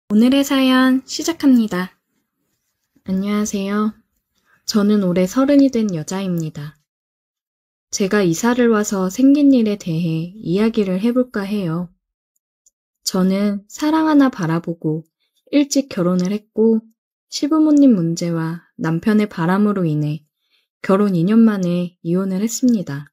오늘의 사연 시작합니다. 안녕하세요. 저는 올해 30이 된 여자입니다. 제가 이사를 와서 생긴 일에 대해 이야기를 해볼까 해요. 저는 사랑 하나 바라보고 일찍 결혼을 했고 시부모님 문제와 남편의 바람으로 인해 결혼 2년 만에 이혼을 했습니다.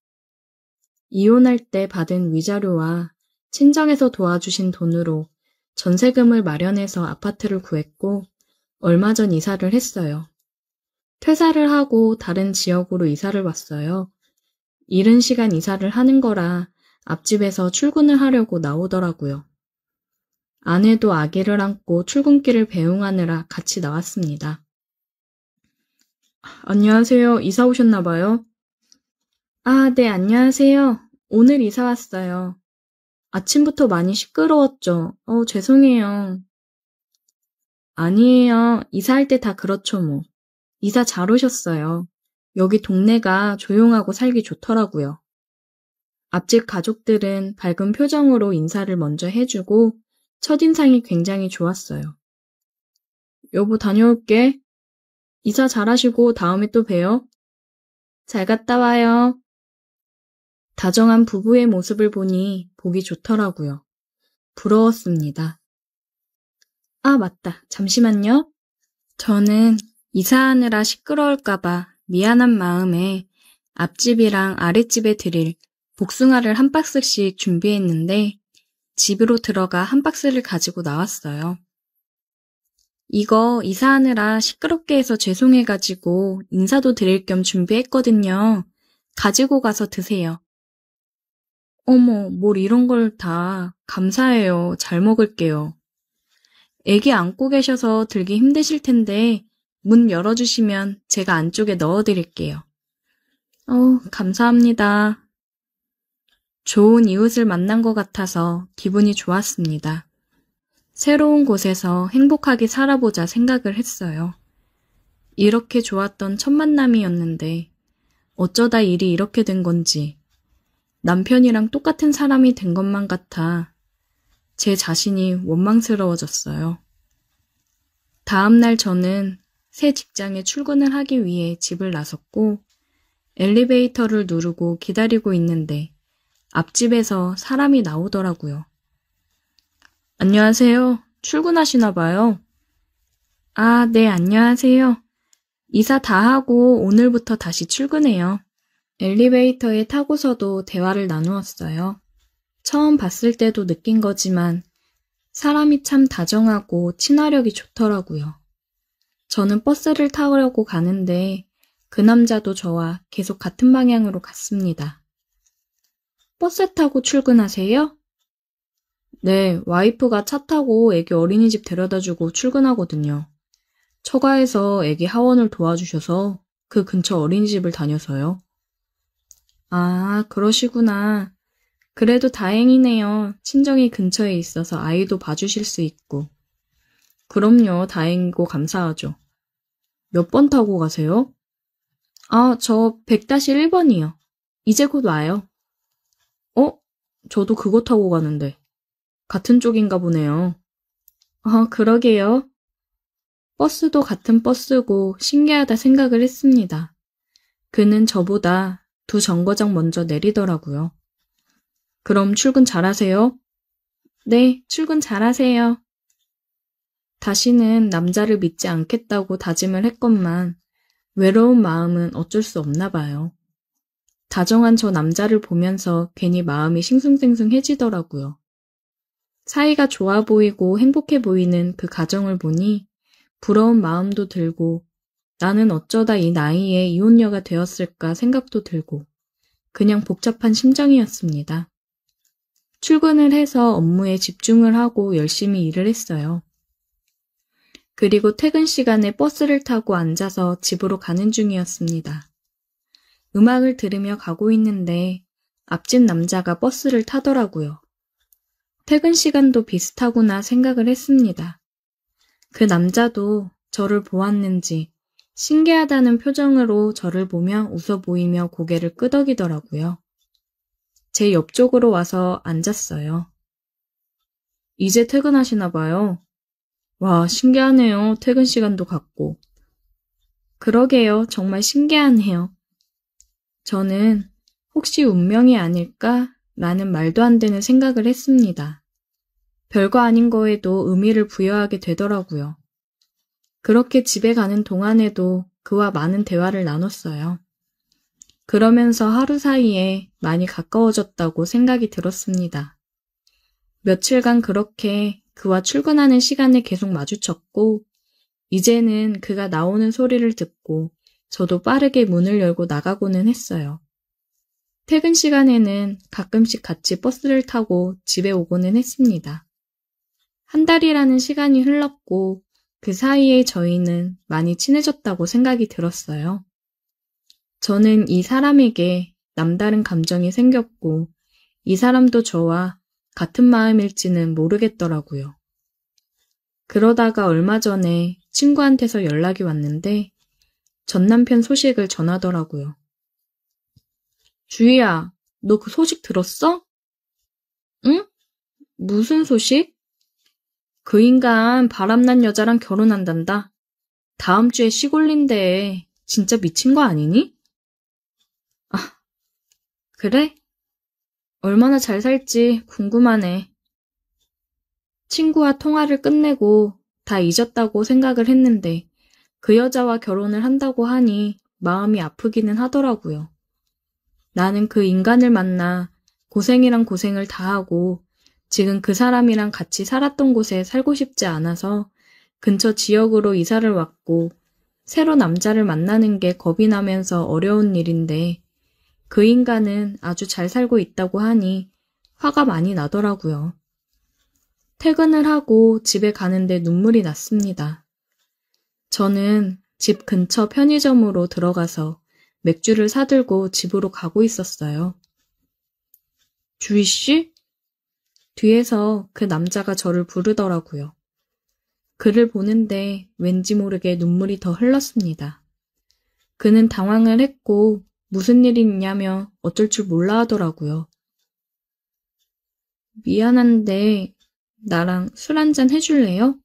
이혼할 때 받은 위자료와 친정에서 도와주신 돈으로 전세금을 마련해서 아파트를 구했고 얼마 전 이사를 했어요. 퇴사를 하고 다른 지역으로 이사를 왔어요. 이른 시간 이사를 하는 거라 앞집에서 출근을 하려고 나오더라고요. 아내도 아기를 안고 출근길을 배웅하느라 같이 나왔습니다. 안녕하세요. 이사 오셨나 봐요? 네, 안녕하세요. 오늘 이사 왔어요. 아침부터 많이 시끄러웠죠? 죄송해요. 아니에요. 이사할 때 다 그렇죠, 뭐. 이사 잘 오셨어요. 여기 동네가 조용하고 살기 좋더라고요. 앞집 가족들은 밝은 표정으로 인사를 먼저 해주고 첫인상이 굉장히 좋았어요. 여보, 다녀올게. 이사 잘하시고 다음에 또 봬요. 잘 갔다 와요. 다정한 부부의 모습을 보니 보기 좋더라고요. 부러웠습니다. 맞다. 잠시만요. 저는 이사하느라 시끄러울까봐 미안한 마음에 앞집이랑 아랫집에 드릴 복숭아를 한 박스씩 준비했는데 집으로 들어가 한 박스를 가지고 나왔어요. 이거 이사하느라 시끄럽게 해서 죄송해가지고 인사도 드릴 겸 준비했거든요. 가지고 가서 드세요. 어머, 뭘 이런 걸 다. 감사해요. 잘 먹을게요. 애기 안고 계셔서 들기 힘드실 텐데 문 열어주시면 제가 안쪽에 넣어드릴게요. 감사합니다. 좋은 이웃을 만난 것 같아서 기분이 좋았습니다. 새로운 곳에서 행복하게 살아보자 생각을 했어요. 이렇게 좋았던 첫 만남이었는데 어쩌다 일이 이렇게 된 건지 남편이랑 똑같은 사람이 된 것만 같아 제 자신이 원망스러워졌어요. 다음 날 저는 새 직장에 출근을 하기 위해 집을 나섰고 엘리베이터를 누르고 기다리고 있는데 앞집에서 사람이 나오더라고요. 안녕하세요. 출근하시나 봐요. 네, 안녕하세요. 이사 다 하고 오늘부터 다시 출근해요. 엘리베이터에 타고서도 대화를 나누었어요. 처음 봤을 때도 느낀 거지만 사람이 참 다정하고 친화력이 좋더라고요. 저는 버스를 타려고 가는데 그 남자도 저와 계속 같은 방향으로 갔습니다. 버스 타고 출근하세요? 네, 와이프가 차 타고 애기 어린이집 데려다주고 출근하거든요. 처가에서 애기 하원을 도와주셔서 그 근처 어린이집을 다녀서요. 그러시구나. 그래도 다행이네요. 친정이 근처에 있어서 아이도 봐주실 수 있고. 그럼요, 다행이고 감사하죠. 몇 번 타고 가세요? 저 100-1번이요. 이제 곧 와요. 저도 그거 타고 가는데. 같은 쪽인가 보네요. 그러게요. 버스도 같은 버스고 신기하다 생각을 했습니다. 그는 저보다 2정거장 먼저 내리더라고요. 그럼 출근 잘하세요? 네, 출근 잘하세요. 다시는 남자를 믿지 않겠다고 다짐을 했건만 외로운 마음은 어쩔 수 없나 봐요. 다정한 저 남자를 보면서 괜히 마음이 싱숭생숭해지더라고요. 사이가 좋아 보이고 행복해 보이는 그 가정을 보니 부러운 마음도 들고 나는 어쩌다 이 나이에 이혼녀가 되었을까 생각도 들고 그냥 복잡한 심정이었습니다. 출근을 해서 업무에 집중을 하고 열심히 일을 했어요. 그리고 퇴근 시간에 버스를 타고 앉아서 집으로 가는 중이었습니다. 음악을 들으며 가고 있는데 앞집 남자가 버스를 타더라고요. 퇴근 시간도 비슷하구나 생각을 했습니다. 그 남자도 저를 보았는지 신기하다는 표정으로 저를 보며 웃어 보이며 고개를 끄덕이더라고요. 제 옆쪽으로 와서 앉았어요. 이제 퇴근하시나 봐요. 와, 신기하네요. 퇴근 시간도 같고. 그러게요. 정말 신기하네요. 저는 혹시 운명이 아닐까? 라는 말도 안 되는 생각을 했습니다. 별거 아닌 거에도 의미를 부여하게 되더라고요. 그렇게 집에 가는 동안에도 그와 많은 대화를 나눴어요. 그러면서 하루 사이에 많이 가까워졌다고 생각이 들었습니다. 며칠간 그렇게 그와 출근하는 시간에 계속 마주쳤고, 이제는 그가 나오는 소리를 듣고 저도 빠르게 문을 열고 나가고는 했어요. 퇴근 시간에는 가끔씩 같이 버스를 타고 집에 오고는 했습니다. 한 달이라는 시간이 흘렀고 그 사이에 저희는 많이 친해졌다고 생각이 들었어요. 저는 이 사람에게 남다른 감정이 생겼고 이 사람도 저와 같은 마음일지는 모르겠더라고요. 그러다가 얼마 전에 친구한테서 연락이 왔는데 전 남편 소식을 전하더라고요. 주희야, 너 그 소식 들었어? 응? 무슨 소식? 그 인간 바람난 여자랑 결혼한단다. 다음 주에 시골린데 진짜 미친 거 아니니? 아, 그래? 얼마나 잘 살지 궁금하네. 친구와 통화를 끝내고 다 잊었다고 생각을 했는데 그 여자와 결혼을 한다고 하니 마음이 아프기는 하더라고요. 나는 그 인간을 만나 고생이랑 고생을 다하고 지금 그 사람이랑 같이 살았던 곳에 살고 싶지 않아서 근처 지역으로 이사를 왔고 새로 남자를 만나는 게 겁이 나면서 어려운 일인데 그 인간은 아주 잘 살고 있다고 하니 화가 많이 나더라고요. 퇴근을 하고 집에 가는데 눈물이 났습니다. 저는 집 근처 편의점으로 들어가서 맥주를 사들고 집으로 가고 있었어요. 주희 씨? 뒤에서 그 남자가 저를 부르더라고요. 그를 보는데 왠지 모르게 눈물이 더 흘렀습니다. 그는 당황을 했고 무슨 일이 있냐며 어쩔 줄 몰라 하더라고요. 미안한데 나랑 술 한잔 해줄래요?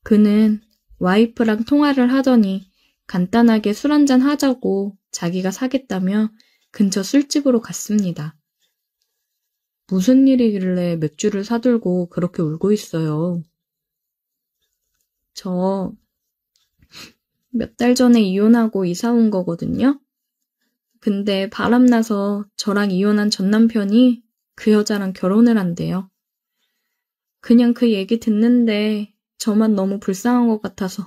그는 와이프랑 통화를 하더니 간단하게 술 한잔 하자고 자기가 사겠다며 근처 술집으로 갔습니다. 무슨 일이길래 맥주를 사들고 그렇게 울고 있어요. 저 몇 달 전에 이혼하고 이사 온 거거든요. 근데 바람나서 저랑 이혼한 전 남편이 그 여자랑 결혼을 한대요. 그냥 그 얘기 듣는데 저만 너무 불쌍한 것 같아서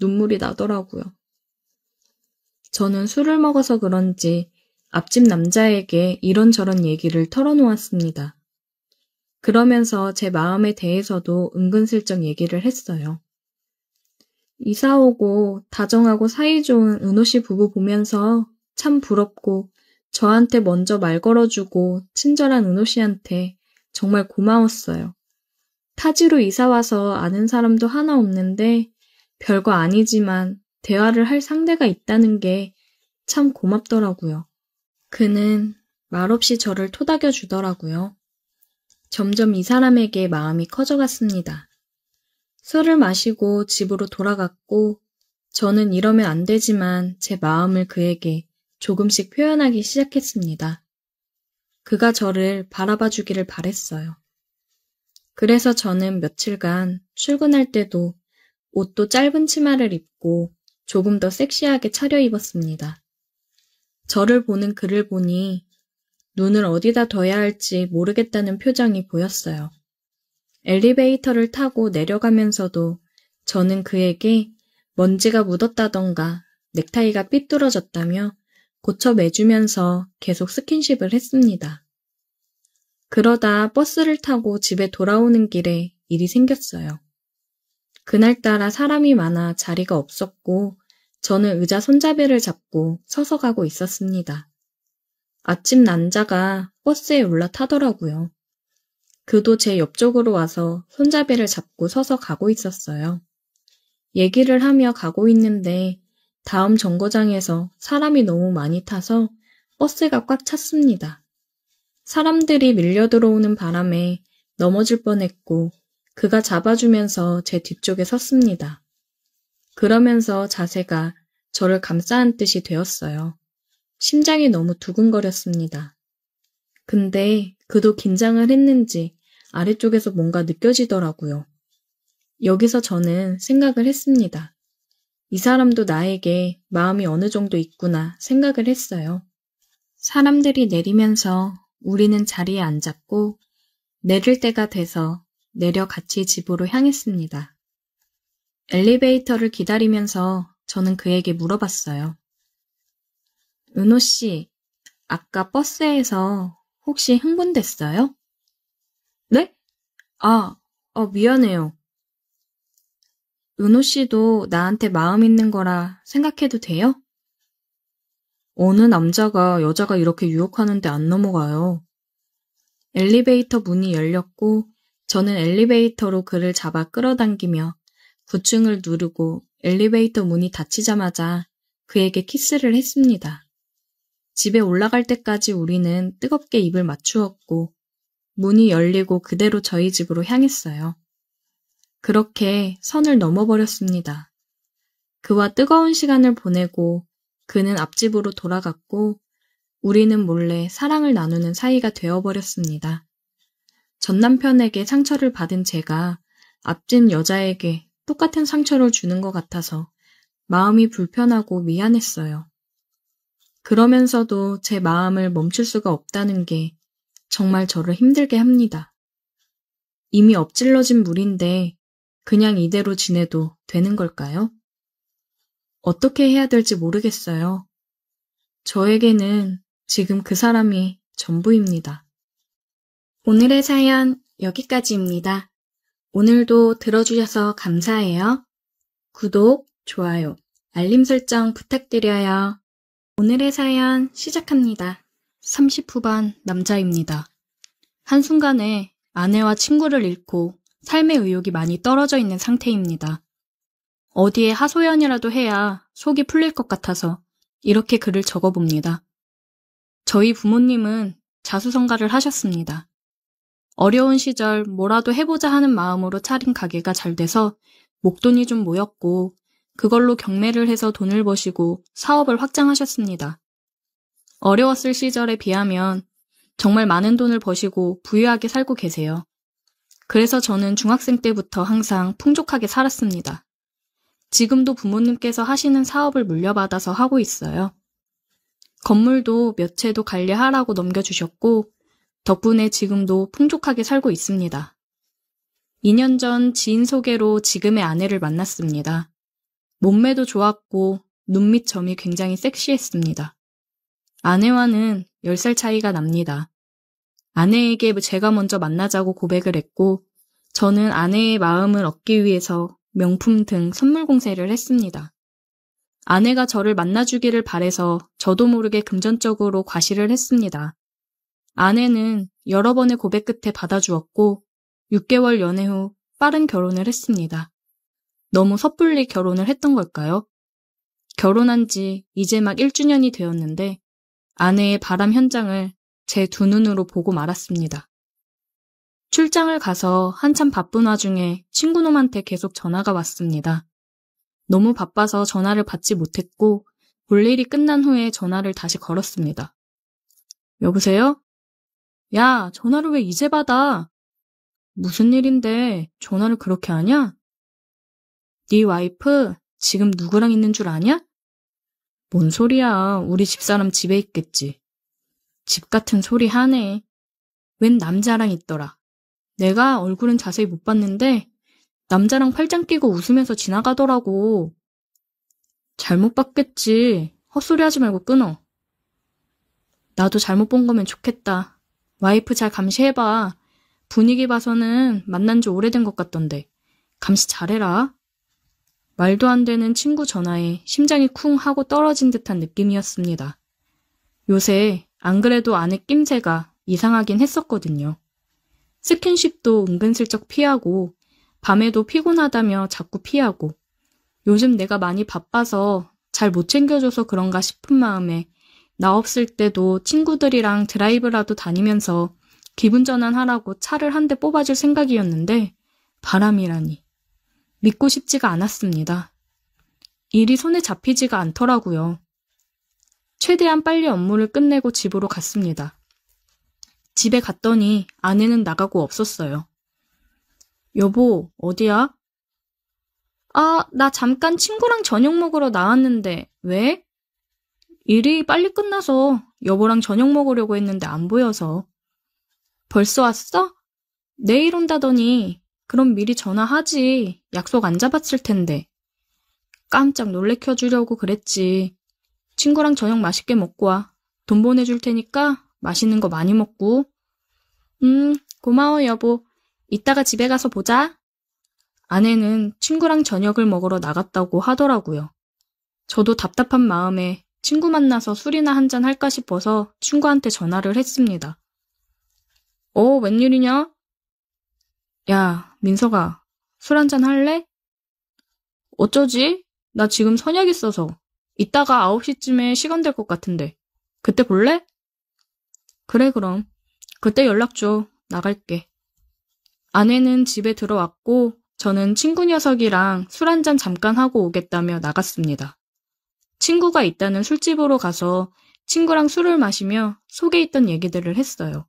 눈물이 나더라고요. 저는 술을 먹어서 그런지 앞집 남자에게 이런저런 얘기를 털어놓았습니다. 그러면서 제 마음에 대해서도 은근슬쩍 얘기를 했어요. 이사 오고 다정하고 사이좋은 은호 씨 부부 보면서 참 부럽고 저한테 먼저 말 걸어주고 친절한 은호 씨한테 정말 고마웠어요. 타지로 이사 와서 아는 사람도 하나 없는데 별거 아니지만 대화를 할 상대가 있다는 게 참 고맙더라고요. 그는 말없이 저를 토닥여 주더라고요. 점점 이 사람에게 마음이 커져갔습니다. 술을 마시고 집으로 돌아갔고 저는 이러면 안 되지만 제 마음을 그에게 조금씩 표현하기 시작했습니다. 그가 저를 바라봐 주기를 바랬어요. 그래서 저는 며칠간 출근할 때도 옷도 짧은 치마를 입고 조금 더 섹시하게 차려입었습니다. 저를 보는 그를 보니 눈을 어디다 둬야 할지 모르겠다는 표정이 보였어요. 엘리베이터를 타고 내려가면서도 저는 그에게 먼지가 묻었다던가 넥타이가 삐뚤어졌다며 고쳐매주면서 계속 스킨십을 했습니다. 그러다 버스를 타고 집에 돌아오는 길에 일이 생겼어요. 그날따라 사람이 많아 자리가 없었고 저는 의자 손잡이를 잡고 서서 가고 있었습니다. 앞집 남자가 버스에 올라타더라고요. 그도 제 옆쪽으로 와서 손잡이를 잡고 서서 가고 있었어요. 얘기를 하며 가고 있는데 다음 정거장에서 사람이 너무 많이 타서 버스가 꽉 찼습니다. 사람들이 밀려 들어오는 바람에 넘어질 뻔했고 그가 잡아주면서 제 뒤쪽에 섰습니다. 그러면서 자세가 저를 감싸안듯이 되었어요. 심장이 너무 두근거렸습니다. 근데 그도 긴장을 했는지 아래쪽에서 뭔가 느껴지더라고요. 여기서 저는 생각을 했습니다. 이 사람도 나에게 마음이 어느 정도 있구나 생각을 했어요. 사람들이 내리면서 우리는 자리에 앉았고 내릴 때가 돼서 내려 같이 집으로 향했습니다. 엘리베이터를 기다리면서 저는 그에게 물어봤어요. 은호 씨, 아까 버스에서 혹시 흥분됐어요? 네? 미안해요. 은호 씨도 나한테 마음 있는 거라 생각해도 돼요? 어느 남자가 여자가 이렇게 유혹하는데 안 넘어가요. 엘리베이터 문이 열렸고 저는 엘리베이터로 그를 잡아 끌어당기며 9층을 누르고 엘리베이터 문이 닫히자마자 그에게 키스를 했습니다. 집에 올라갈 때까지 우리는 뜨겁게 입을 맞추었고 문이 열리고 그대로 저희 집으로 향했어요. 그렇게 선을 넘어버렸습니다. 그와 뜨거운 시간을 보내고 그는 앞집으로 돌아갔고 우리는 몰래 사랑을 나누는 사이가 되어버렸습니다. 전 남편에게 상처를 받은 제가 앞집 여자에게 똑같은 상처를 주는 것 같아서 마음이 불편하고 미안했어요. 그러면서도 제 마음을 멈출 수가 없다는 게 정말 저를 힘들게 합니다. 이미 엎질러진 물인데 그냥 이대로 지내도 되는 걸까요? 어떻게 해야 될지 모르겠어요. 저에게는 지금 그 사람이 전부입니다. 오늘의 사연 여기까지입니다. 오늘도 들어주셔서 감사해요. 구독, 좋아요, 알림 설정 부탁드려요. 오늘의 사연 시작합니다. 30 후반 남자입니다. 한순간에 아내와 친구를 잃고 삶의 의욕이 많이 떨어져 있는 상태입니다. 어디에 하소연이라도 해야 속이 풀릴 것 같아서 이렇게 글을 적어봅니다. 저희 부모님은 자수성가를 하셨습니다. 어려운 시절 뭐라도 해보자 하는 마음으로 차린 가게가 잘 돼서 목돈이 좀 모였고 그걸로 경매를 해서 돈을 버시고 사업을 확장하셨습니다. 어려웠을 시절에 비하면 정말 많은 돈을 버시고 부유하게 살고 계세요. 그래서 저는 중학생 때부터 항상 풍족하게 살았습니다. 지금도 부모님께서 하시는 사업을 물려받아서 하고 있어요. 건물도 몇 채도 관리하라고 넘겨주셨고 덕분에 지금도 풍족하게 살고 있습니다. 2년 전 지인 소개로 지금의 아내를 만났습니다. 몸매도 좋았고 눈밑 점이 굉장히 섹시했습니다. 아내와는 10살 차이가 납니다. 아내에게 제가 먼저 만나자고 고백을 했고 저는 아내의 마음을 얻기 위해서 명품 등 선물 공세를 했습니다. 아내가 저를 만나주기를 바래서 저도 모르게 금전적으로 과시를 했습니다. 아내는 여러 번의 고백 끝에 받아주었고 6개월 연애 후 빠른 결혼을 했습니다. 너무 섣불리 결혼을 했던 걸까요? 결혼한 지 이제 막 1주년이 되었는데 아내의 바람 현장을 제 두 눈으로 보고 말았습니다. 출장을 가서 한참 바쁜 와중에 친구놈한테 계속 전화가 왔습니다. 너무 바빠서 전화를 받지 못했고 볼 일이 끝난 후에 전화를 다시 걸었습니다. 여보세요? 야, 전화를 왜 이제 받아? 무슨 일인데 전화를 그렇게 하냐? 네 와이프 지금 누구랑 있는 줄 아냐? 뭔 소리야, 우리 집사람 집에 있겠지. 집 같은 소리 하네. 웬 남자랑 있더라. 내가 얼굴은 자세히 못 봤는데 남자랑 팔짱 끼고 웃으면서 지나가더라고. 잘못 봤겠지. 헛소리 하지 말고 끊어. 나도 잘못 본 거면 좋겠다. 와이프 잘 감시해봐. 분위기 봐서는 만난 지 오래된 것 같던데. 감시 잘해라. 말도 안 되는 친구 전화에 심장이 쿵 하고 떨어진 듯한 느낌이었습니다. 요새 안 그래도 아내 낌새가 이상하긴 했었거든요. 스킨십도 은근슬쩍 피하고 밤에도 피곤하다며 자꾸 피하고 요즘 내가 많이 바빠서 잘 못 챙겨줘서 그런가 싶은 마음에 나 없을 때도 친구들이랑 드라이브라도 다니면서 기분 전환하라고 차를 한 대 뽑아줄 생각이었는데 바람이라니. 믿고 싶지가 않았습니다. 일이 손에 잡히지가 않더라고요. 최대한 빨리 업무를 끝내고 집으로 갔습니다. 집에 갔더니 아내는 나가고 없었어요. 여보, 어디야? 아, 나 잠깐 친구랑 저녁 먹으러 나왔는데, 왜? 일이 빨리 끝나서 여보랑 저녁 먹으려고 했는데 안 보여서. 벌써 왔어? 내일 온다더니, 그럼 미리 전화하지. 약속 안 잡았을 텐데. 깜짝 놀래켜주려고 그랬지. 친구랑 저녁 맛있게 먹고 와. 돈 보내줄 테니까 맛있는 거 많이 먹고. 고마워 여보. 이따가 집에 가서 보자. 아내는 친구랑 저녁을 먹으러 나갔다고 하더라고요. 저도 답답한 마음에 친구 만나서 술이나 한잔 할까 싶어서 친구한테 전화를 했습니다. 웬일이냐? 야, 민석아, 술 한잔 할래? 어쩌지? 나 지금 선약 있어서. 이따가 9시쯤에 시간 될 것 같은데. 그때 볼래? 그래, 그럼. 그때 연락 줘. 나갈게. 아내는 집에 들어왔고 저는 친구 녀석이랑 술 한잔 잠깐 하고 오겠다며 나갔습니다. 친구가 있다는 술집으로 가서 친구랑 술을 마시며 속에 있던 얘기들을 했어요.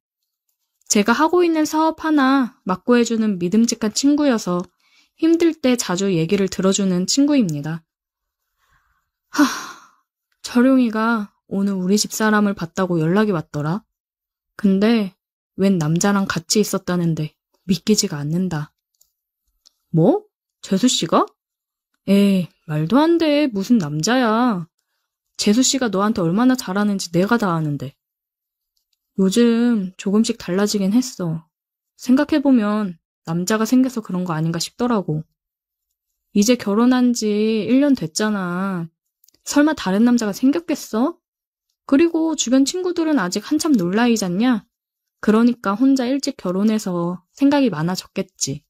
제가 하고 있는 사업 하나 맡고 해주는 믿음직한 친구여서 힘들 때 자주 얘기를 들어주는 친구입니다. 철용이가 오늘 우리 집사람을 봤다고 연락이 왔더라. 근데 웬 남자랑 같이 있었다는데 믿기지가 않는다. 뭐? 재수씨가? 에이, 말도 안 돼. 무슨 남자야. 재수씨가 너한테 얼마나 잘하는지 내가 다 아는데. 요즘 조금씩 달라지긴 했어. 생각해보면 남자가 생겨서 그런 거 아닌가 싶더라고. 이제 결혼한 지 1년 됐잖아. 설마 다른 남자가 생겼겠어? 그리고 주변 친구들은 아직 한참 놀라이잖냐? 그러니까 혼자 일찍 결혼해서 생각이 많아졌겠지.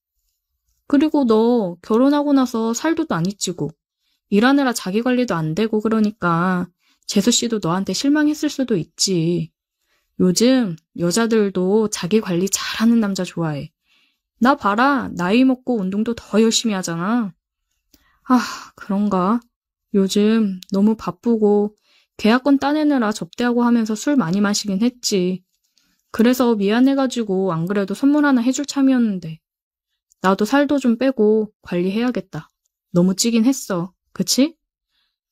그리고 너 결혼하고 나서 살도 많이 찌고 일하느라 자기 관리도 안 되고 그러니까 재수씨도 너한테 실망했을 수도 있지. 요즘 여자들도 자기 관리 잘하는 남자 좋아해. 나 봐라. 나이 먹고 운동도 더 열심히 하잖아. 그런가? 요즘 너무 바쁘고 계약권 따내느라 접대하고 하면서 술 많이 마시긴 했지. 그래서 미안해가지고 안 그래도 선물 하나 해줄 참이었는데. 나도 살도 좀 빼고 관리해야겠다. 너무 찌긴 했어. 그치?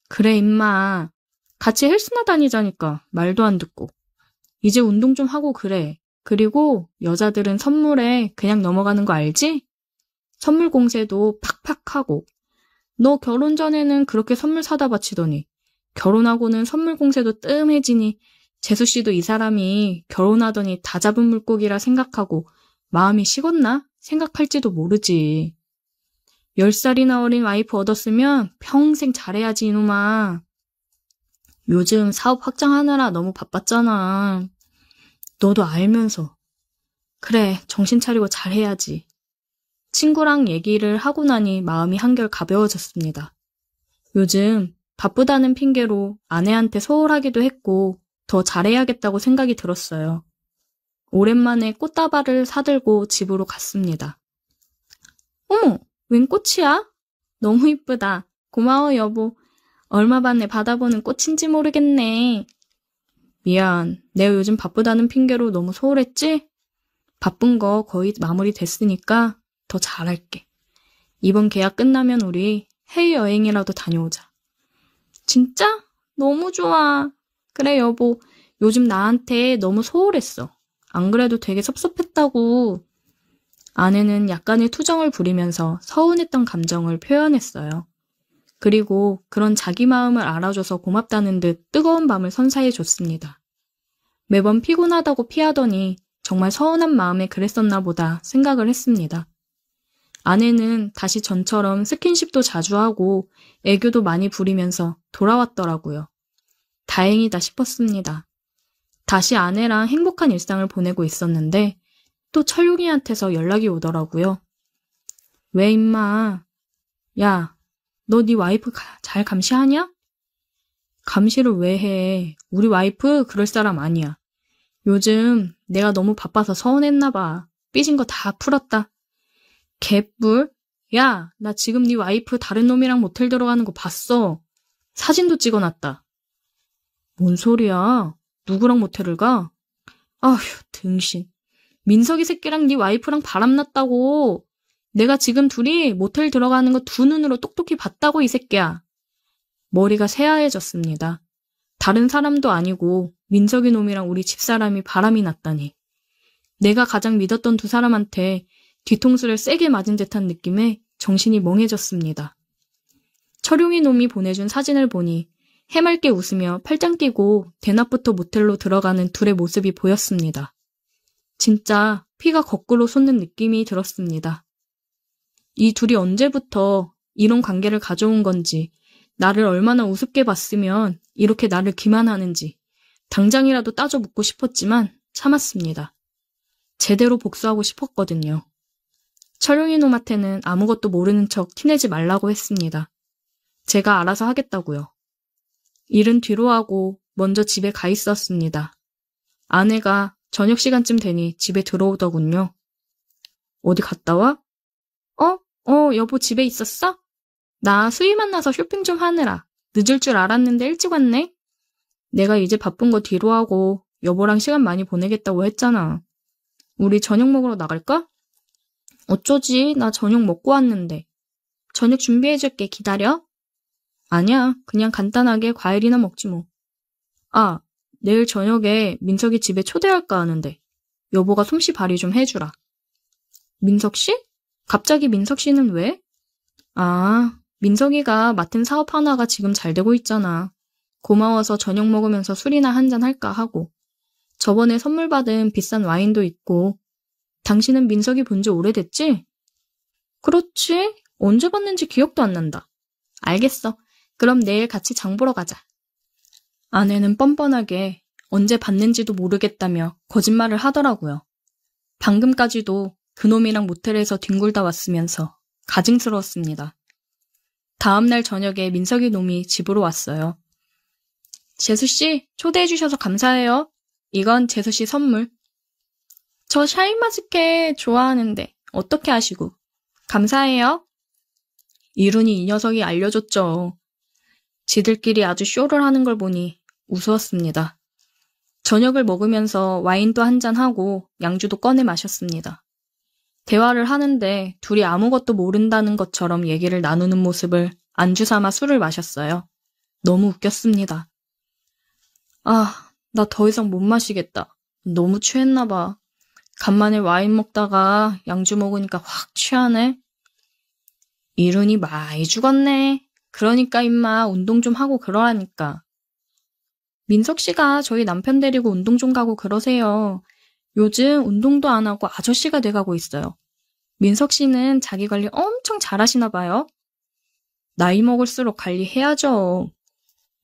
그래 임마. 같이 헬스나 다니자니까 말도 안 듣고. 이제 운동 좀 하고 그래. 그리고 여자들은 선물에 그냥 넘어가는 거 알지? 선물 공세도 팍팍 하고. 너 결혼 전에는 그렇게 선물 사다 바치더니 결혼하고는 선물 공세도 뜸해지니 재수씨도 이 사람이 결혼하더니 다 잡은 물고기라 생각하고 마음이 식었나? 생각할지도 모르지. 10살이나 어린 와이프 얻었으면 평생 잘해야지 이놈아. 요즘 사업 확장하느라 너무 바빴잖아. 너도 알면서. 그래, 정신 차리고 잘해야지. 친구랑 얘기를 하고 나니 마음이 한결 가벼워졌습니다. 요즘 바쁘다는 핑계로 아내한테 소홀하기도 했고 더 잘해야겠다고 생각이 들었어요. 오랜만에 꽃다발을 사들고 집으로 갔습니다. 어머, 웬 꽃이야? 너무 이쁘다. 고마워 여보. 얼마 만에 받아보는 꽃인지 모르겠네. 미안, 내가 요즘 바쁘다는 핑계로 너무 소홀했지? 바쁜 거 거의 마무리 됐으니까 더 잘할게. 이번 계약 끝나면 우리 해외여행이라도 다녀오자. 진짜? 너무 좋아. 그래 여보, 요즘 나한테 너무 소홀했어. 안 그래도 되게 섭섭했다고. 아내는 약간의 투정을 부리면서 서운했던 감정을 표현했어요. 그리고 그런 자기 마음을 알아줘서 고맙다는 듯 뜨거운 밤을 선사해줬습니다. 매번 피곤하다고 피하더니 정말 서운한 마음에 그랬었나 보다 생각을 했습니다. 아내는 다시 전처럼 스킨십도 자주 하고 애교도 많이 부리면서 돌아왔더라고요. 다행이다 싶었습니다. 다시 아내랑 행복한 일상을 보내고 있었는데 또 철용이한테서 연락이 오더라고요. 왜 임마? 야, 너 네 와이프 잘 감시하냐? 감시를 왜 해? 우리 와이프 그럴 사람 아니야. 요즘 내가 너무 바빠서 서운했나 봐. 삐진 거 다 풀었다. 개뿔? 야, 나 지금 네 와이프 다른 놈이랑 모텔 들어가는 거 봤어. 사진도 찍어놨다. 뭔 소리야? 누구랑 모텔을 가? 아휴, 등신. 민석이 새끼랑 네 와이프랑 바람났다고. 내가 지금 둘이 모텔 들어가는 거 두 눈으로 똑똑히 봤다고, 이 새끼야. 머리가 새하얘졌습니다. 다른 사람도 아니고 민석이 놈이랑 우리 집사람이 바람이 났다니. 내가 가장 믿었던 두 사람한테 뒤통수를 세게 맞은 듯한 느낌에 정신이 멍해졌습니다. 철용이 놈이 보내준 사진을 보니 해맑게 웃으며 팔짱 끼고 대낮부터 모텔로 들어가는 둘의 모습이 보였습니다. 진짜 피가 거꾸로 솟는 느낌이 들었습니다. 이 둘이 언제부터 이런 관계를 가져온 건지, 나를 얼마나 우습게 봤으면 이렇게 나를 기만하는지 당장이라도 따져 묻고 싶었지만 참았습니다. 제대로 복수하고 싶었거든요. 철용이 놈한테는 아무것도 모르는 척 티내지 말라고 했습니다. 제가 알아서 하겠다고요. 일은 뒤로 하고 먼저 집에 가 있었습니다. 아내가 저녁 시간쯤 되니 집에 들어오더군요. 어디 갔다 와? 여보 집에 있었어? 나 수희 만나서 쇼핑 좀 하느라 늦을 줄 알았는데 일찍 왔네. 내가 이제 바쁜 거 뒤로 하고 여보랑 시간 많이 보내겠다고 했잖아. 우리 저녁 먹으러 나갈까? 어쩌지? 나 저녁 먹고 왔는데. 저녁 준비해줄게. 기다려. 아니야. 그냥 간단하게 과일이나 먹지 뭐. 아, 내일 저녁에 민석이 집에 초대할까 하는데 여보가 솜씨 발휘 좀 해주라. 민석 씨? 갑자기 민석 씨는 왜? 아, 민석이가 맡은 사업 하나가 지금 잘 되고 있잖아. 고마워서 저녁 먹으면서 술이나 한잔 할까 하고. 저번에 선물 받은 비싼 와인도 있고. 당신은 민석이 본 지 오래됐지? 그렇지. 언제 봤는지 기억도 안 난다. 알겠어. 그럼 내일 같이 장 보러 가자. 아내는 뻔뻔하게 언제 봤는지도 모르겠다며 거짓말을 하더라고요. 방금까지도 그놈이랑 모텔에서 뒹굴다 왔으면서 가증스러웠습니다. 다음날 저녁에 민석이 놈이 집으로 왔어요. 재수씨, 초대해 주셔서 감사해요. 이건 재수씨 선물. 저 샤인마스켓 좋아하는데 어떻게 하시고. 감사해요. 이룬이 이 녀석이 알려줬죠. 지들끼리 아주 쇼를 하는 걸 보니 우스웠습니다. 저녁을 먹으면서 와인도 한잔하고 양주도 꺼내 마셨습니다. 대화를 하는데 둘이 아무것도 모른다는 것처럼 얘기를 나누는 모습을 안주 삼아 술을 마셨어요. 너무 웃겼습니다. 아, 나 더 이상 못 마시겠다. 너무 취했나 봐. 간만에 와인 먹다가 양주 먹으니까 확 취하네. 이룬이 많이 죽었네. 그러니까 임마 운동 좀 하고 그러라니까. 민석 씨가 저희 남편 데리고 운동 좀 가고 그러세요. 요즘 운동도 안 하고 아저씨가 돼가고 있어요. 민석 씨는 자기 관리 엄청 잘하시나 봐요. 나이 먹을수록 관리해야죠.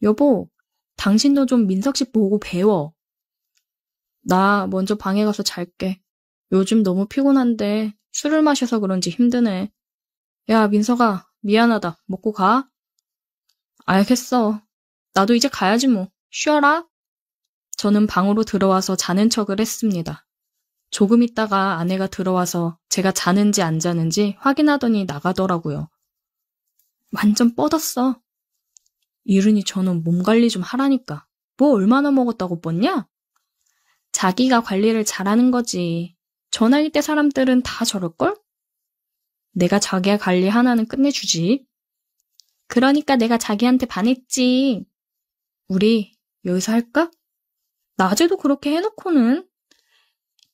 여보, 당신도 좀 민석 씨 보고 배워. 나 먼저 방에 가서 잘게. 요즘 너무 피곤한데 술을 마셔서 그런지 힘드네. 야, 민석아, 미안하다. 먹고 가. 알겠어. 나도 이제 가야지 뭐. 쉬어라. 저는 방으로 들어와서 자는 척을 했습니다. 조금 있다가 아내가 들어와서 제가 자는지 안 자는지 확인하더니 나가더라고요. 완전 뻗었어. 이른이 저는 몸 관리 좀 하라니까. 뭐 얼마나 먹었다고 뻗냐? 자기가 관리를 잘하는 거지. 저 나이 때 사람들은 다 저럴걸? 내가 자기 관리 하나는 끝내주지. 그러니까 내가 자기한테 반했지. 우리 여기서 할까? 낮에도 그렇게 해놓고는.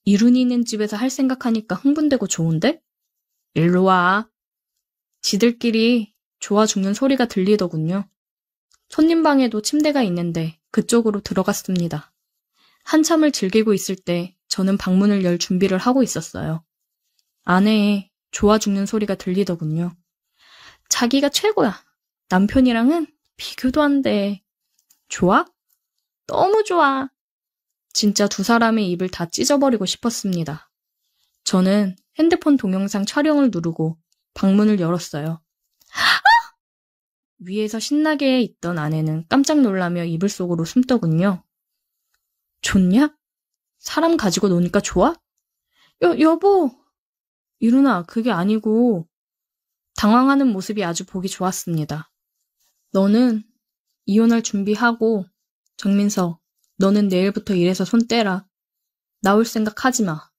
이룬이 있는 집에서 할 생각하니까 흥분되고 좋은데? 일로 와. 지들끼리 좋아 죽는 소리가 들리더군요. 손님 방에도 침대가 있는데 그쪽으로 들어갔습니다. 한참을 즐기고 있을 때 저는 방문을 열 준비를 하고 있었어요. 아내의 좋아 죽는 소리가 들리더군요. 자기가 최고야. 남편이랑은 비교도 안 돼. 좋아? 너무 좋아. 진짜 두 사람의 입을 다 찢어버리고 싶었습니다. 저는 핸드폰 동영상 촬영을 누르고 방문을 열었어요. 위에서 신나게 있던 아내는 깜짝 놀라며 이불 속으로 숨더군요. 좋냐? 사람 가지고 노니까 좋아? 여보. 이루나, 그게 아니고. 당황하는 모습이 아주 보기 좋았습니다. 너는 이혼할 준비하고, 정민서, 너는 내일부터 일해서 손 떼라. 나올 생각 하지 마.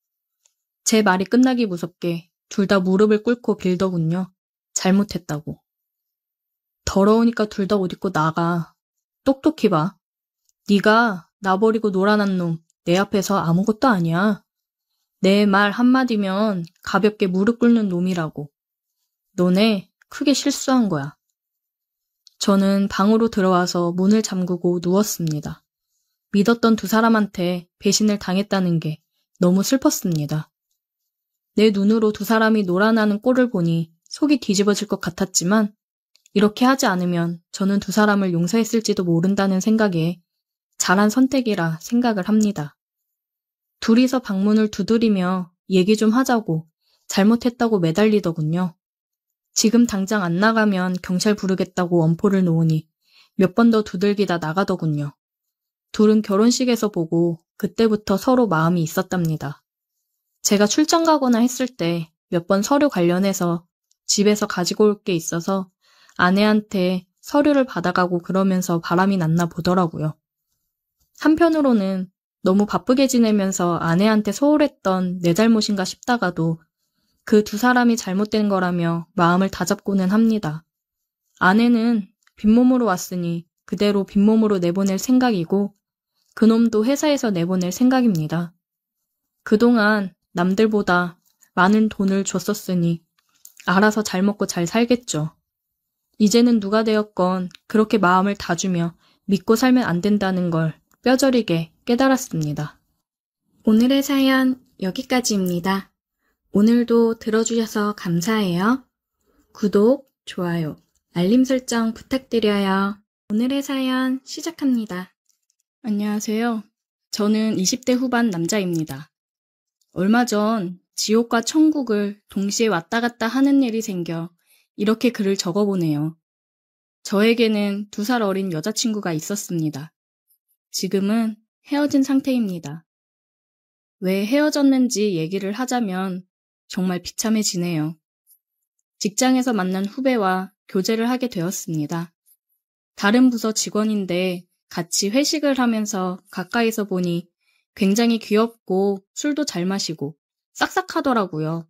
제 말이 끝나기 무섭게 둘 다 무릎을 꿇고 빌더군요. 잘못했다고. 더러우니까 둘 다 옷 입고 나가. 똑똑히 봐. 네가 나 버리고 놀아난 놈 내 앞에서 아무것도 아니야. 내 말 한마디면 가볍게 무릎 꿇는 놈이라고. 너네 크게 실수한 거야. 저는 방으로 들어와서 문을 잠그고 누웠습니다. 믿었던 두 사람한테 배신을 당했다는 게 너무 슬펐습니다. 내 눈으로 두 사람이 놀아나는 꼴을 보니 속이 뒤집어질 것 같았지만 이렇게 하지 않으면 저는 두 사람을 용서했을지도 모른다는 생각에 잘한 선택이라 생각을 합니다. 둘이서 방문을 두드리며 얘기 좀 하자고 잘못했다고 매달리더군요. 지금 당장 안 나가면 경찰 부르겠다고 엄포를 놓으니 몇 번 더 두들기다 나가더군요. 둘은 결혼식에서 보고 그때부터 서로 마음이 있었답니다. 제가 출장 가거나 했을 때 몇 번 서류 관련해서 집에서 가지고 올 게 있어서 아내한테 서류를 받아가고 그러면서 바람이 났나 보더라고요. 한편으로는 너무 바쁘게 지내면서 아내한테 소홀했던 내 잘못인가 싶다가도 그 두 사람이 잘못된 거라며 마음을 다잡고는 합니다. 아내는 빈몸으로 왔으니 그대로 빈몸으로 내보낼 생각이고 그놈도 회사에서 내보낼 생각입니다. 그동안 남들보다 많은 돈을 줬었으니 알아서 잘 먹고 잘 살겠죠. 이제는 누가 되었건 그렇게 마음을 다주며 믿고 살면 안 된다는 걸 뼈저리게 깨달았습니다. 오늘의 사연 여기까지입니다. 오늘도 들어주셔서 감사해요. 구독, 좋아요, 알림 설정 부탁드려요. 오늘의 사연 시작합니다. 안녕하세요. 저는 20대 후반 남자입니다. 얼마 전 지옥과 천국을 동시에 왔다 갔다 하는 일이 생겨 이렇게 글을 적어보네요. 저에게는 2살 어린 여자친구가 있었습니다. 지금은 헤어진 상태입니다. 왜 헤어졌는지 얘기를 하자면 정말 비참해지네요. 직장에서 만난 후배와 교제를 하게 되었습니다. 다른 부서 직원인데 같이 회식을 하면서 가까이서 보니 굉장히 귀엽고 술도 잘 마시고 싹싹하더라고요.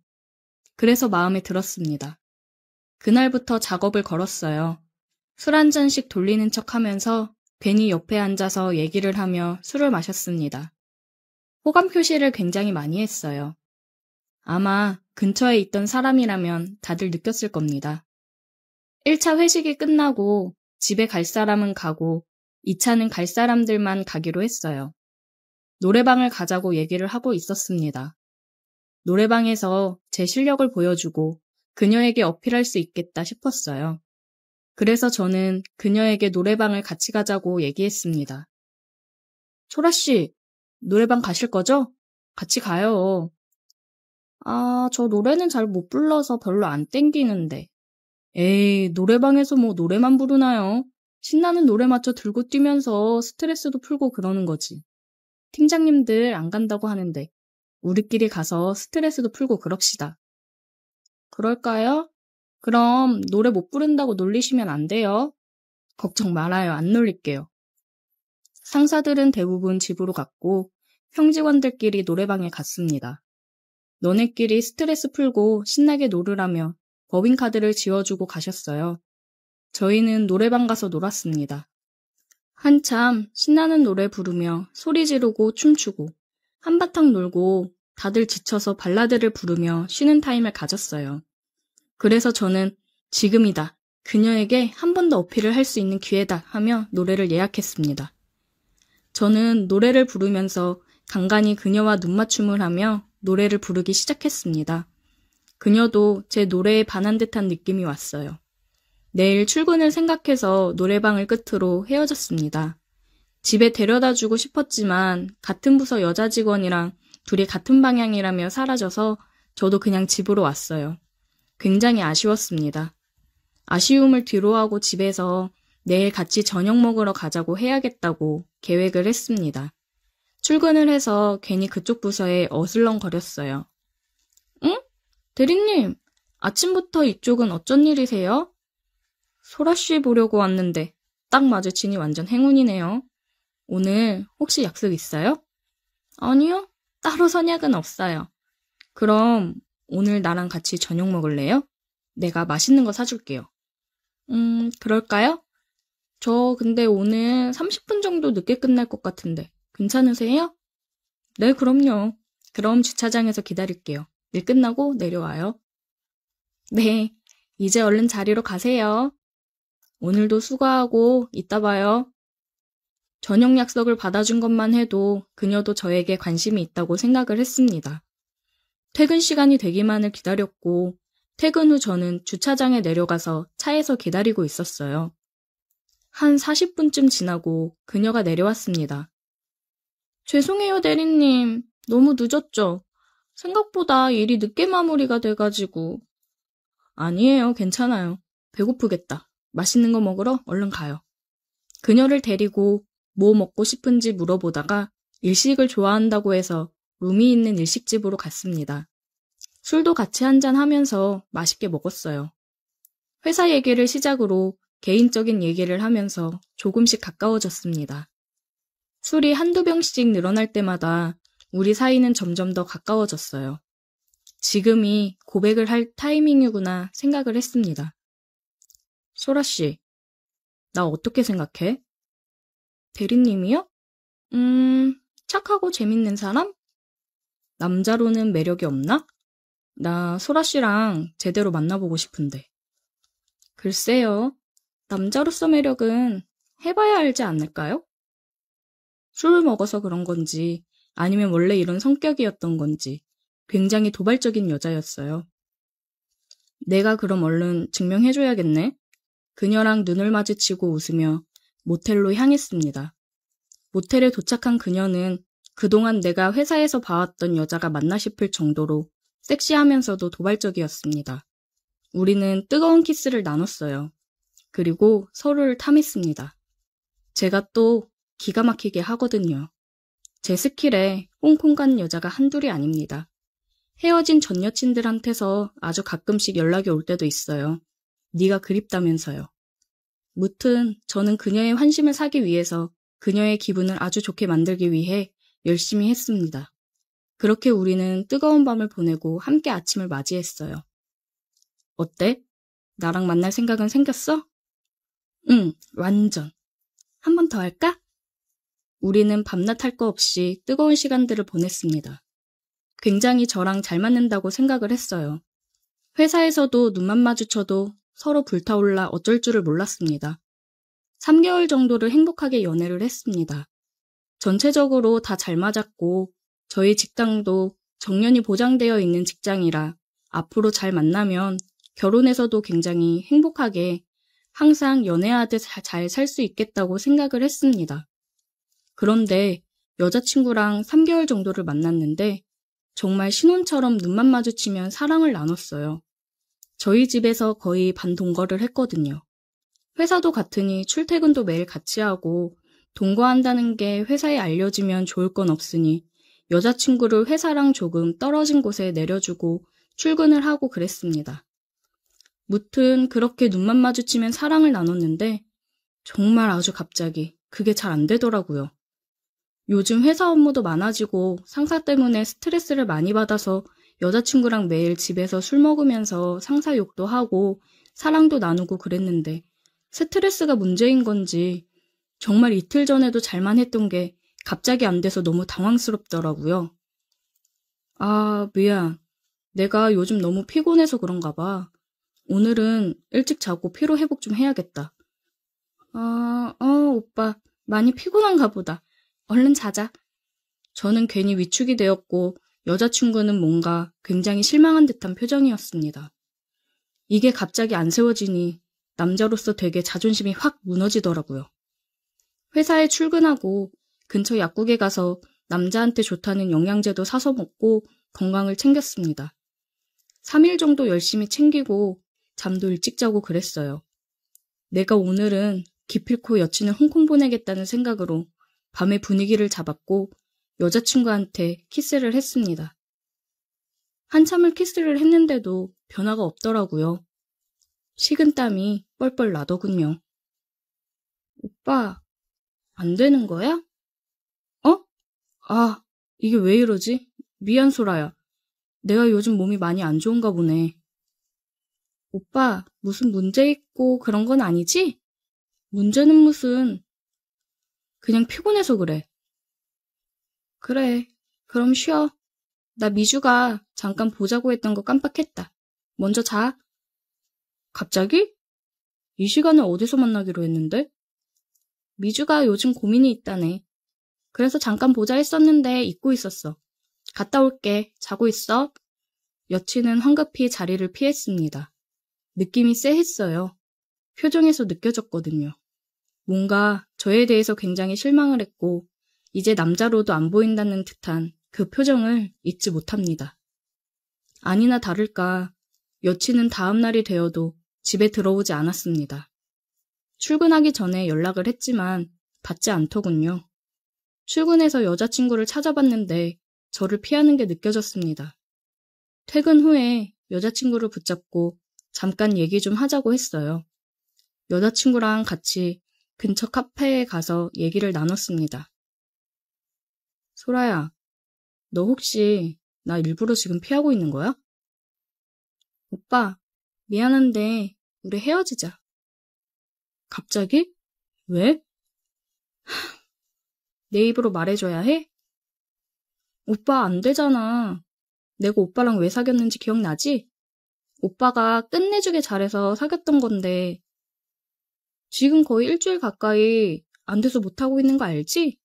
그래서 마음에 들었습니다. 그날부터 작업을 걸었어요. 술 한 잔씩 돌리는 척 하면서 괜히 옆에 앉아서 얘기를 하며 술을 마셨습니다. 호감 표시를 굉장히 많이 했어요. 아마 근처에 있던 사람이라면 다들 느꼈을 겁니다. 1차 회식이 끝나고 집에 갈 사람은 가고 2차는 갈 사람들만 가기로 했어요. 노래방을 가자고 얘기를 하고 있었습니다. 노래방에서 제 실력을 보여주고 그녀에게 어필할 수 있겠다 싶었어요. 그래서 저는 그녀에게 노래방을 같이 가자고 얘기했습니다. 소라씨, 노래방 가실 거죠? 같이 가요. 저 노래는 잘 못 불러서 별로 안 땡기는데. 에이, 노래방에서 뭐 노래만 부르나요? 신나는 노래 맞춰 들고 뛰면서 스트레스도 풀고 그러는 거지. 팀장님들 안 간다고 하는데 우리끼리 가서 스트레스도 풀고 그럽시다. 그럴까요? 그럼 노래 못 부른다고 놀리시면 안 돼요. 걱정 말아요. 안 놀릴게요. 상사들은 대부분 집으로 갔고 평직원들끼리 노래방에 갔습니다. 너네끼리 스트레스 풀고 신나게 놀으라며 법인카드를 지워주고 가셨어요. 저희는 노래방 가서 놀았습니다. 한참 신나는 노래 부르며 소리 지르고 춤추고 한바탕 놀고 다들 지쳐서 발라드를 부르며 쉬는 타임을 가졌어요. 그래서 저는 지금이다. 그녀에게 한 번 더 어필을 할 수 있는 기회다 하며 노래를 예약했습니다. 저는 노래를 부르면서 간간히 그녀와 눈맞춤을 하며 노래를 부르기 시작했습니다. 그녀도 제 노래에 반한 듯한 느낌이 왔어요. 내일 출근을 생각해서 노래방을 끝으로 헤어졌습니다. 집에 데려다주고 싶었지만 같은 부서 여자 직원이랑 둘이 같은 방향이라며 사라져서 저도 그냥 집으로 왔어요. 굉장히 아쉬웠습니다. 아쉬움을 뒤로하고 집에서 내일 같이 저녁 먹으러 가자고 해야겠다고 계획을 했습니다. 출근을 해서 괜히 그쪽 부서에 어슬렁거렸어요. 응? 대리님, 아침부터 이쪽은 어쩐 일이세요? 소라씨 보려고 왔는데 딱 마주치니 완전 행운이네요. 오늘 혹시 약속 있어요? 아니요, 따로 선약은 없어요. 그럼 오늘 나랑 같이 저녁 먹을래요? 내가 맛있는 거 사줄게요. 그럴까요? 저 근데 오늘 30분 정도 늦게 끝날 것 같은데 괜찮으세요? 네, 그럼요. 그럼 주차장에서 기다릴게요. 일 끝나고 내려와요. 네, 이제 얼른 자리로 가세요. 오늘도 수고하고 이따 봐요. 저녁 약속을 받아준 것만 해도 그녀도 저에게 관심이 있다고 생각을 했습니다. 퇴근 시간이 되기만을 기다렸고 퇴근 후 저는 주차장에 내려가서 차에서 기다리고 있었어요. 한 40분쯤 지나고 그녀가 내려왔습니다. 죄송해요, 대리님. 너무 늦었죠? 생각보다 일이 늦게 마무리가 돼가지고. 아니에요, 괜찮아요. 배고프겠다. 맛있는 거 먹으러 얼른 가요. 그녀를 데리고 뭐 먹고 싶은지 물어보다가 일식을 좋아한다고 해서 룸이 있는 일식집으로 갔습니다. 술도 같이 한잔하면서 맛있게 먹었어요. 회사 얘기를 시작으로 개인적인 얘기를 하면서 조금씩 가까워졌습니다. 술이 한두 병씩 늘어날 때마다 우리 사이는 점점 더 가까워졌어요. 지금이 고백을 할 타이밍이구나 생각을 했습니다. 소라 씨, 나 어떻게 생각해? 대리님이요? 착하고 재밌는 사람? 남자로는 매력이 없나? 나 소라 씨랑 제대로 만나보고 싶은데. 글쎄요, 남자로서 매력은 해봐야 알지 않을까요? 술을 먹어서 그런 건지 아니면 원래 이런 성격이었던 건지 굉장히 도발적인 여자였어요. 내가 그럼 얼른 증명해줘야겠네. 그녀랑 눈을 마주치고 웃으며 모텔로 향했습니다. 모텔에 도착한 그녀는 그동안 내가 회사에서 봐왔던 여자가 맞나 싶을 정도로 섹시하면서도 도발적이었습니다. 우리는 뜨거운 키스를 나눴어요. 그리고 서로를 탐했습니다. 제가 또 기가 막히게 하거든요. 제 스킬에 홍콩 간 여자가 한둘이 아닙니다. 헤어진 전 여친들한테서 아주 가끔씩 연락이 올 때도 있어요. 네가 그립다면서요. 무튼 저는 그녀의 환심을 사기 위해서 그녀의 기분을 아주 좋게 만들기 위해 열심히 했습니다. 그렇게 우리는 뜨거운 밤을 보내고 함께 아침을 맞이했어요. 어때? 나랑 만날 생각은 생겼어? 응, 완전. 한 번 더 할까? 우리는 밤낮 할 거 없이 뜨거운 시간들을 보냈습니다. 굉장히 저랑 잘 맞는다고 생각을 했어요. 회사에서도 눈만 마주쳐도 서로 불타올라 어쩔 줄을 몰랐습니다. 3개월 정도를 행복하게 연애를 했습니다. 전체적으로 다 잘 맞았고 저희 직장도 정년이 보장되어 있는 직장이라 앞으로 잘 만나면 결혼해서도 굉장히 행복하게 항상 연애하듯 잘 살 수 있겠다고 생각을 했습니다. 그런데 여자친구랑 3개월 정도를 만났는데 정말 신혼처럼 눈만 마주치면 사랑을 나눴어요. 저희 집에서 거의 반동거를 했거든요. 회사도 같으니 출퇴근도 매일 같이 하고 동거한다는 게 회사에 알려지면 좋을 건 없으니 여자친구를 회사랑 조금 떨어진 곳에 내려주고 출근을 하고 그랬습니다. 무튼 그렇게 눈만 마주치면 사랑을 나눴는데 정말 아주 갑자기 그게 잘 안 되더라고요. 요즘 회사 업무도 많아지고 상사 때문에 스트레스를 많이 받아서 여자친구랑 매일 집에서 술 먹으면서 상사 욕도 하고 사랑도 나누고 그랬는데 스트레스가 문제인 건지 정말 이틀 전에도 잘만 했던 게 갑자기 안 돼서 너무 당황스럽더라고요. 아, 미안. 내가 요즘 너무 피곤해서 그런가 봐. 오늘은 일찍 자고 피로 회복 좀 해야겠다. 오빠. 많이 피곤한가 보다. 얼른 자자. 저는 괜히 위축이 되었고 여자친구는 뭔가 굉장히 실망한 듯한 표정이었습니다. 이게 갑자기 안 세워지니 남자로서 되게 자존심이 확 무너지더라고요. 회사에 출근하고 근처 약국에 가서 남자한테 좋다는 영양제도 사서 먹고 건강을 챙겼습니다. 3일 정도 열심히 챙기고 잠도 일찍 자고 그랬어요. 내가 오늘은 기필코 여친을 홍콩 보내겠다는 생각으로 밤의 분위기를 잡았고 여자친구한테 키스를 했습니다. 한참을 키스를 했는데도 변화가 없더라고요. 식은땀이 뻘뻘 나더군요. 오빠, 안 되는 거야? 어? 아, 이게 왜 이러지? 미안, 소라야. 내가 요즘 몸이 많이 안 좋은가 보네. 오빠, 무슨 문제 있고 그런 건 아니지? 문제는 무슨... 그냥 피곤해서 그래. 그래, 그럼 쉬어. 나 미주가 잠깐 보자고 했던 거 깜빡했다. 먼저 자. 갑자기? 이 시간에 어디서 만나기로 했는데? 미주가 요즘 고민이 있다네. 그래서 잠깐 보자 했었는데 잊고 있었어. 갔다 올게. 자고 있어. 여친은 황급히 자리를 피했습니다. 느낌이 쎄했어요. 표정에서 느껴졌거든요. 뭔가 저에 대해서 굉장히 실망을 했고 이제 남자로도 안 보인다는 듯한 그 표정을 잊지 못합니다. 아니나 다를까 여친은 다음 날이 되어도 집에 들어오지 않았습니다. 출근하기 전에 연락을 했지만 받지 않더군요. 출근해서 여자친구를 찾아봤는데 저를 피하는 게 느껴졌습니다. 퇴근 후에 여자친구를 붙잡고 잠깐 얘기 좀 하자고 했어요. 여자친구랑 같이 근처 카페에 가서 얘기를 나눴습니다. 소라야, 너 혹시 나 일부러 지금 피하고 있는 거야? 오빠, 미안한데 우리 헤어지자. 갑자기? 왜? 내 입으로 말해줘야 해? 오빠 안 되잖아. 내가 오빠랑 왜 사귀었는지 기억나지? 오빠가 끝내주게 잘해서 사귀었던 건데 지금 거의 일주일 가까이 안 돼서 못하고 있는 거 알지?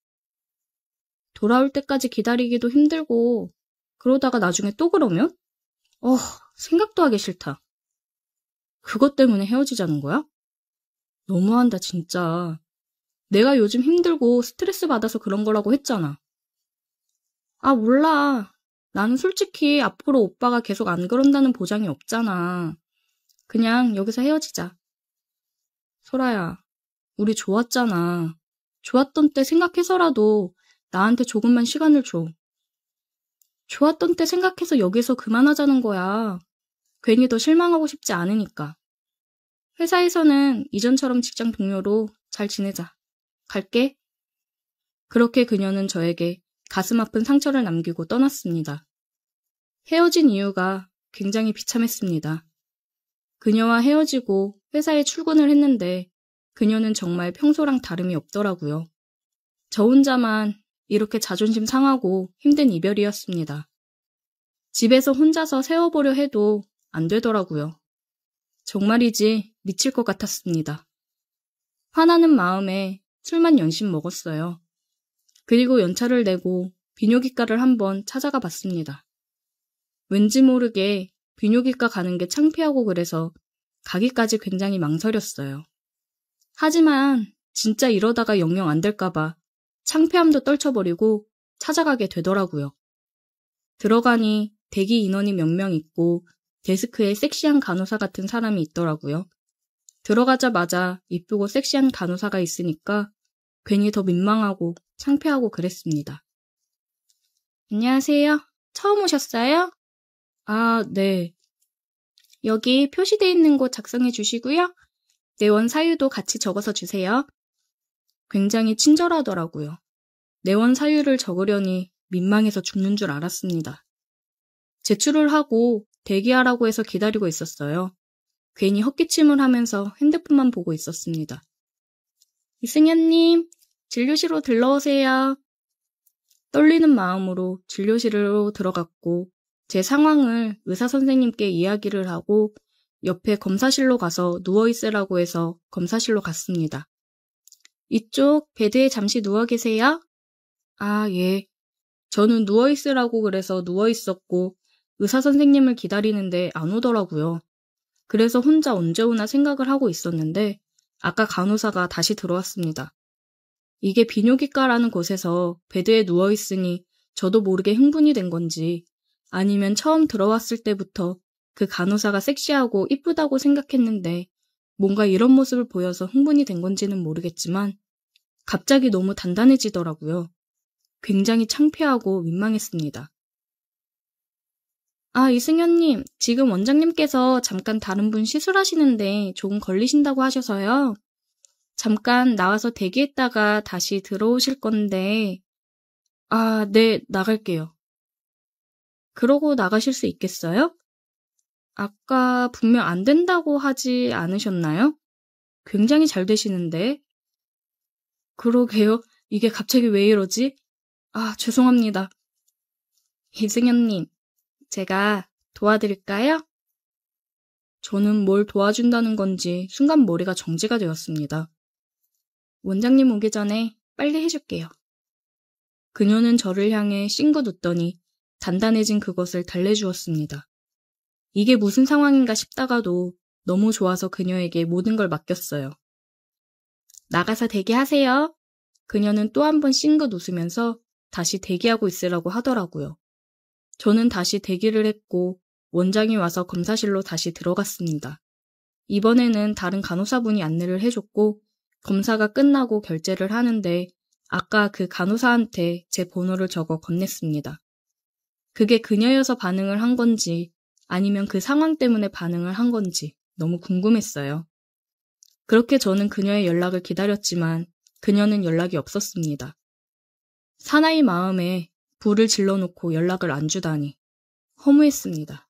돌아올 때까지 기다리기도 힘들고 그러다가 나중에 또 그러면? 생각도 하기 싫다. 그것 때문에 헤어지자는 거야? 너무한다 진짜. 내가 요즘 힘들고 스트레스 받아서 그런 거라고 했잖아. 아 몰라. 나는 솔직히 앞으로 오빠가 계속 안 그런다는 보장이 없잖아. 그냥 여기서 헤어지자. 소라야, 우리 좋았잖아. 좋았던 때 생각해서라도 나한테 조금만 시간을 줘. 좋았던 때 생각해서 여기서 그만하자는 거야. 괜히 더 실망하고 싶지 않으니까. 회사에서는 이전처럼 직장 동료로 잘 지내자. 갈게. 그렇게 그녀는 저에게 가슴 아픈 상처를 남기고 떠났습니다. 헤어진 이유가 굉장히 비참했습니다. 그녀와 헤어지고 회사에 출근을 했는데 그녀는 정말 평소랑 다름이 없더라고요. 저 혼자만 이렇게 자존심 상하고 힘든 이별이었습니다. 집에서 혼자서 세워보려 해도 안 되더라고요. 정말이지 미칠 것 같았습니다. 화나는 마음에 술만 연신 먹었어요. 그리고 연차를 내고 비뇨기과를 한번 찾아가 봤습니다. 왠지 모르게 비뇨기과 가는 게 창피하고 그래서 가기까지 굉장히 망설였어요. 하지만 진짜 이러다가 영영 안 될까봐 창피함도 떨쳐버리고 찾아가게 되더라고요. 들어가니 대기 인원이 몇 명 있고 데스크에 섹시한 간호사 같은 사람이 있더라고요. 들어가자마자 이쁘고 섹시한 간호사가 있으니까 괜히 더 민망하고 창피하고 그랬습니다. 안녕하세요. 처음 오셨어요? 아, 네. 여기 표시되어 있는 곳 작성해 주시고요. 내원 사유도 같이 적어서 주세요. 굉장히 친절하더라고요. 내원 사유를 적으려니 민망해서 죽는 줄 알았습니다. 제출을 하고 대기하라고 해서 기다리고 있었어요. 괜히 헛기침을 하면서 핸드폰만 보고 있었습니다. 이승현님, 진료실로 들러오세요. 떨리는 마음으로 진료실로 들어갔고 제 상황을 의사 선생님께 이야기를 하고 옆에 검사실로 가서 누워있으라고 해서 검사실로 갔습니다. 이쪽 베드에 잠시 누워 계세요? 아, 예. 저는 누워있으라고 그래서 누워있었고 의사 선생님을 기다리는데 안 오더라고요. 그래서 혼자 언제 오나 생각을 하고 있었는데 아까 간호사가 다시 들어왔습니다. 이게 비뇨기과라는 곳에서 베드에 누워있으니 저도 모르게 흥분이 된 건지 아니면 처음 들어왔을 때부터 그 간호사가 섹시하고 이쁘다고 생각했는데 뭔가 이런 모습을 보여서 흥분이 된 건지는 모르겠지만 갑자기 너무 단단해지더라고요. 굉장히 창피하고 민망했습니다. 아, 이승현님, 지금 원장님께서 잠깐 다른 분 시술하시는데 조금 걸리신다고 하셔서요. 잠깐 나와서 대기했다가 다시 들어오실 건데, 아, 네, 나갈게요. 그러고 나가실 수 있겠어요? 아까 분명 안 된다고 하지 않으셨나요? 굉장히 잘 되시는데. 그러게요. 이게 갑자기 왜 이러지? 아, 죄송합니다. 이승현님, 제가 도와드릴까요? 저는 뭘 도와준다는 건지 순간 머리가 정지가 되었습니다. 원장님 오기 전에 빨리 해줄게요. 그녀는 저를 향해 싱긋 웃더니 단단해진 그것을 달래주었습니다. 이게 무슨 상황인가 싶다가도 너무 좋아서 그녀에게 모든 걸 맡겼어요. 나가서 대기하세요. 그녀는 또 한 번 싱긋 웃으면서 다시 대기하고 있으라고 하더라고요. 저는 다시 대기를 했고 원장이 와서 검사실로 다시 들어갔습니다. 이번에는 다른 간호사분이 안내를 해줬고 검사가 끝나고 결제를 하는데 아까 그 간호사한테 제 번호를 적어 건넸습니다. 그게 그녀여서 반응을 한 건지 아니면 그 상황 때문에 반응을 한 건지 너무 궁금했어요. 그렇게 저는 그녀의 연락을 기다렸지만 그녀는 연락이 없었습니다. 사나이 마음에 불을 질러놓고 연락을 안 주다니 허무했습니다.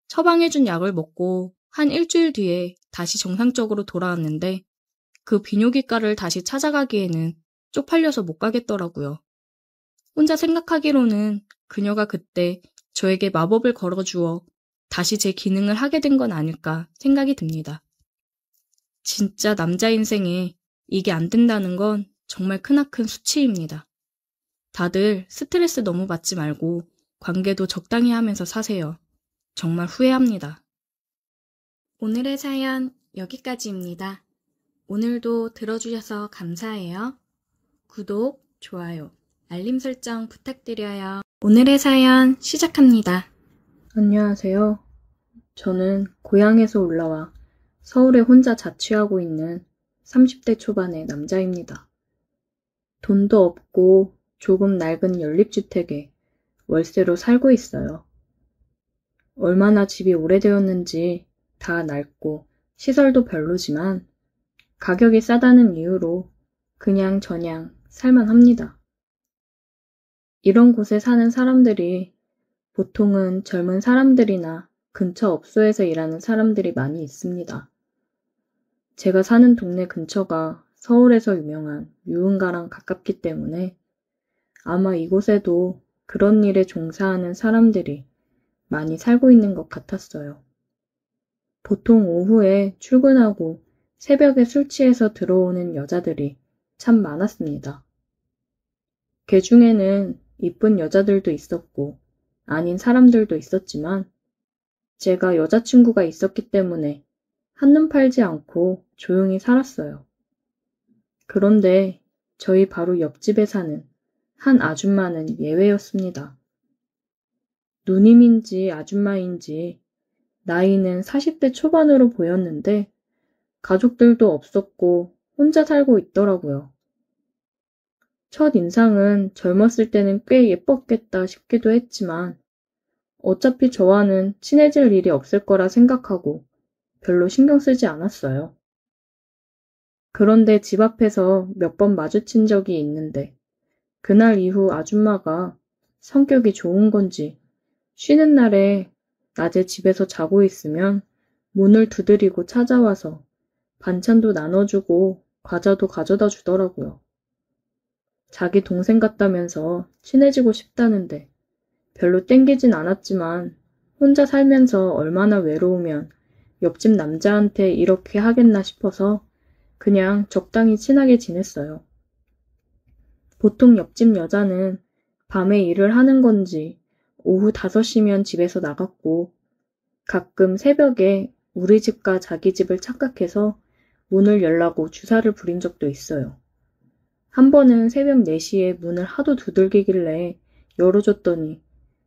처방해준 약을 먹고 한 일주일 뒤에 다시 정상적으로 돌아왔는데 그 비뇨기과를 다시 찾아가기에는 쪽팔려서 못 가겠더라고요. 혼자 생각하기로는 그녀가 그때 저에게 마법을 걸어주어 다시 제 기능을 하게 된 건 아닐까 생각이 듭니다. 진짜 남자 인생에 이게 안 된다는 건 정말 크나큰 수치입니다. 다들 스트레스 너무 받지 말고 관계도 적당히 하면서 사세요. 정말 후회합니다. 오늘의 사연 여기까지입니다. 오늘도 들어주셔서 감사해요. 구독, 좋아요, 알림 설정 부탁드려요. 오늘의 사연 시작합니다. 안녕하세요. 저는 고향에서 올라와 서울에 혼자 자취하고 있는 30대 초반의 남자입니다. 돈도 없고 조금 낡은 연립주택에 월세로 살고 있어요. 얼마나 집이 오래되었는지 다 낡고 시설도 별로지만 가격이 싸다는 이유로 그냥 저냥 살만합니다. 이런 곳에 사는 사람들이 보통은 젊은 사람들이나 근처 업소에서 일하는 사람들이 많이 있습니다. 제가 사는 동네 근처가 서울에서 유명한 유흥가랑 가깝기 때문에 아마 이곳에도 그런 일에 종사하는 사람들이 많이 살고 있는 것 같았어요. 보통 오후에 출근하고 새벽에 술 취해서 들어오는 여자들이 참 많았습니다. 그 중에는 이쁜 여자들도 있었고 아닌 사람들도 있었지만 제가 여자친구가 있었기 때문에 한눈 팔지 않고 조용히 살았어요. 그런데 저희 바로 옆집에 사는 한 아줌마는 예외였습니다. 누님인지 아줌마인지 나이는 40대 초반으로 보였는데 가족들도 없었고 혼자 살고 있더라고요. 첫 인상은 젊었을 때는 꽤 예뻤겠다 싶기도 했지만 어차피 저와는 친해질 일이 없을 거라 생각하고 별로 신경 쓰지 않았어요. 그런데 집 앞에서 몇 번 마주친 적이 있는데 그날 이후 아줌마가 성격이 좋은 건지 쉬는 날에 낮에 집에서 자고 있으면 문을 두드리고 찾아와서 반찬도 나눠주고 과자도 가져다 주더라고요. 자기 동생 같다면서 친해지고 싶다는데 별로 땡기진 않았지만 혼자 살면서 얼마나 외로우면 옆집 남자한테 이렇게 하겠나 싶어서 그냥 적당히 친하게 지냈어요. 보통 옆집 여자는 밤에 일을 하는 건지 오후 5시면 집에서 나갔고 가끔 새벽에 우리 집과 자기 집을 착각해서 문을 열라고 주사를 부린 적도 있어요. 한 번은 새벽 4시에 문을 하도 두들기길래 열어줬더니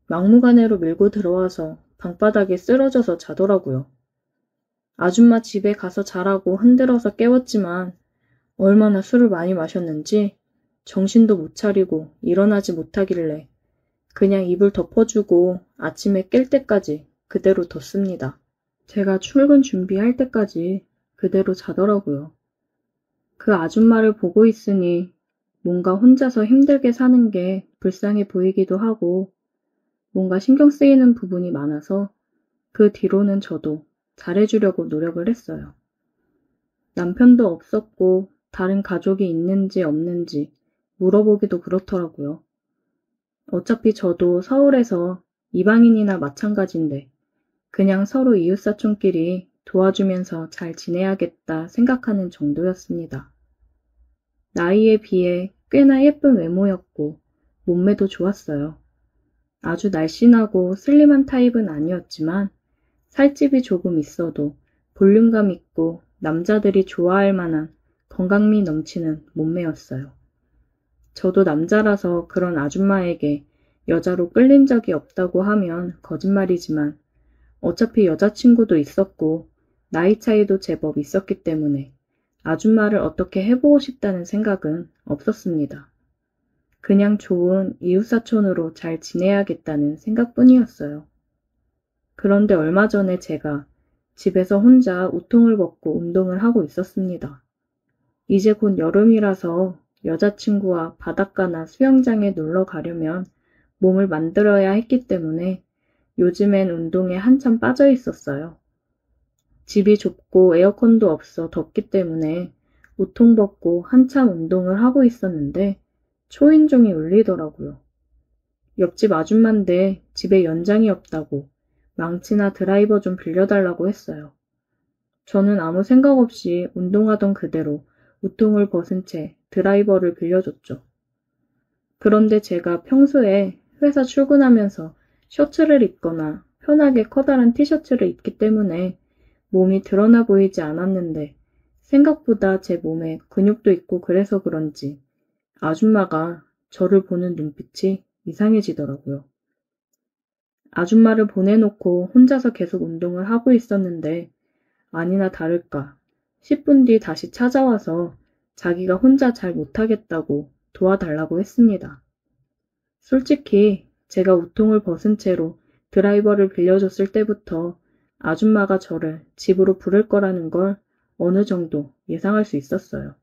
막무가내로 밀고 들어와서 방바닥에 쓰러져서 자더라고요. 아줌마 집에 가서 자라고 흔들어서 깨웠지만 얼마나 술을 많이 마셨는지 정신도 못 차리고 일어나지 못하길래 그냥 이불 덮어주고 아침에 깰 때까지 그대로 뒀습니다. 제가 출근 준비할 때까지 그대로 자더라고요. 그 아줌마를 보고 있으니 뭔가 혼자서 힘들게 사는 게 불쌍해 보이기도 하고 뭔가 신경 쓰이는 부분이 많아서 그 뒤로는 저도 잘해주려고 노력을 했어요. 남편도 없었고 다른 가족이 있는지 없는지 물어보기도 그렇더라고요. 어차피 저도 서울에서 이방인이나 마찬가지인데 그냥 서로 이웃사촌끼리 도와주면서 잘 지내야겠다 생각하는 정도였습니다. 나이에 비해 꽤나 예쁜 외모였고 몸매도 좋았어요. 아주 날씬하고 슬림한 타입은 아니었지만 살집이 조금 있어도 볼륨감 있고 남자들이 좋아할 만한 건강미 넘치는 몸매였어요. 저도 남자라서 그런 아줌마에게 여자로 끌린 적이 없다고 하면 거짓말이지만 어차피 여자친구도 있었고 나이 차이도 제법 있었기 때문에 아줌마를 어떻게 해보고 싶다는 생각은 없었습니다. 그냥 좋은 이웃사촌으로 잘 지내야겠다는 생각뿐이었어요. 그런데 얼마 전에 제가 집에서 혼자 우통을 벗고 운동을 하고 있었습니다. 이제 곧 여름이라서 여자친구와 바닷가나 수영장에 놀러 가려면 몸을 만들어야 했기 때문에 요즘엔 운동에 한참 빠져 있었어요. 집이 좁고 에어컨도 없어 덥기 때문에 우통 벗고 한참 운동을 하고 있었는데 초인종이 울리더라고요. 옆집 아줌마인데 집에 연장이 없다고 망치나 드라이버 좀 빌려달라고 했어요. 저는 아무 생각 없이 운동하던 그대로 우통을 벗은 채 드라이버를 빌려줬죠. 그런데 제가 평소에 회사 출근하면서 셔츠를 입거나 편하게 커다란 티셔츠를 입기 때문에 몸이 드러나 보이지 않았는데 생각보다 제 몸에 근육도 있고 그래서 그런지 아줌마가 저를 보는 눈빛이 이상해지더라고요. 아줌마를 보내놓고 혼자서 계속 운동을 하고 있었는데 아니나 다를까 10분 뒤 다시 찾아와서 자기가 혼자 잘 못하겠다고 도와달라고 했습니다. 솔직히 제가 우통을 벗은 채로 드라이버를 빌려줬을 때부터 아줌마가 저를 집으로 부를 거라는 걸 어느 정도 예상할 수 있었어요.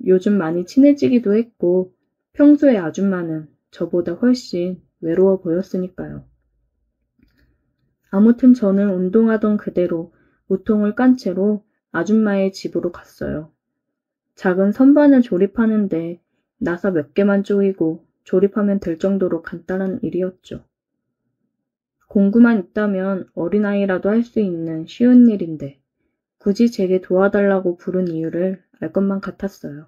요즘 많이 친해지기도 했고 평소에 아줌마는 저보다 훨씬 외로워 보였으니까요. 아무튼 저는 운동하던 그대로 우통을 깐 채로 아줌마의 집으로 갔어요. 작은 선반을 조립하는데 나사 몇 개만 조이고 조립하면 될 정도로 간단한 일이었죠. 공구만 있다면 어린아이라도 할 수 있는 쉬운 일인데 굳이 제게 도와달라고 부른 이유를 알 것만 같았어요.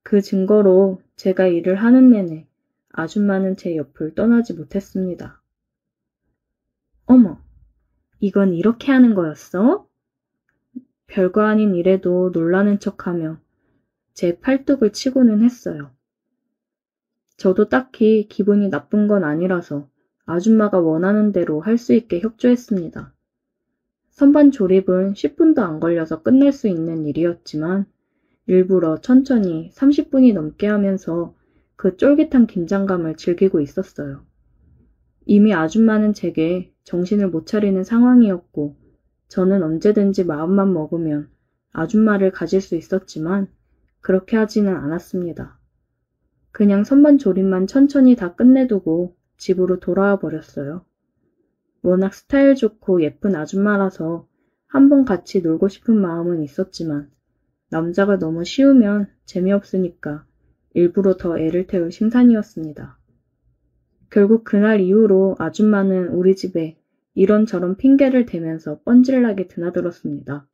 그 증거로 제가 일을 하는 내내 아줌마는 제 옆을 떠나지 못했습니다. 어머, 이건 이렇게 하는 거였어? 별거 아닌 일에도 놀라는 척하며 제 팔뚝을 치고는 했어요. 저도 딱히 기분이 나쁜 건 아니라서 아줌마가 원하는 대로 할 수 있게 협조했습니다. 선반 조립은 10분도 안 걸려서 끝낼 수 있는 일이었지만 일부러 천천히 30분이 넘게 하면서 그 쫄깃한 긴장감을 즐기고 있었어요. 이미 아줌마는 제게 정신을 못 차리는 상황이었고 저는 언제든지 마음만 먹으면 아줌마를 가질 수 있었지만 그렇게 하지는 않았습니다. 그냥 선반 조립만 천천히 다 끝내두고 집으로 돌아와 버렸어요. 워낙 스타일 좋고 예쁜 아줌마라서 한번 같이 놀고 싶은 마음은 있었지만 남자가 너무 쉬우면 재미없으니까 일부러 더 애를 태울 심산이었습니다. 결국 그날 이후로 아줌마는 우리 집에 이런저런 핑계를 대면서 뻔질나게 드나들었습니다.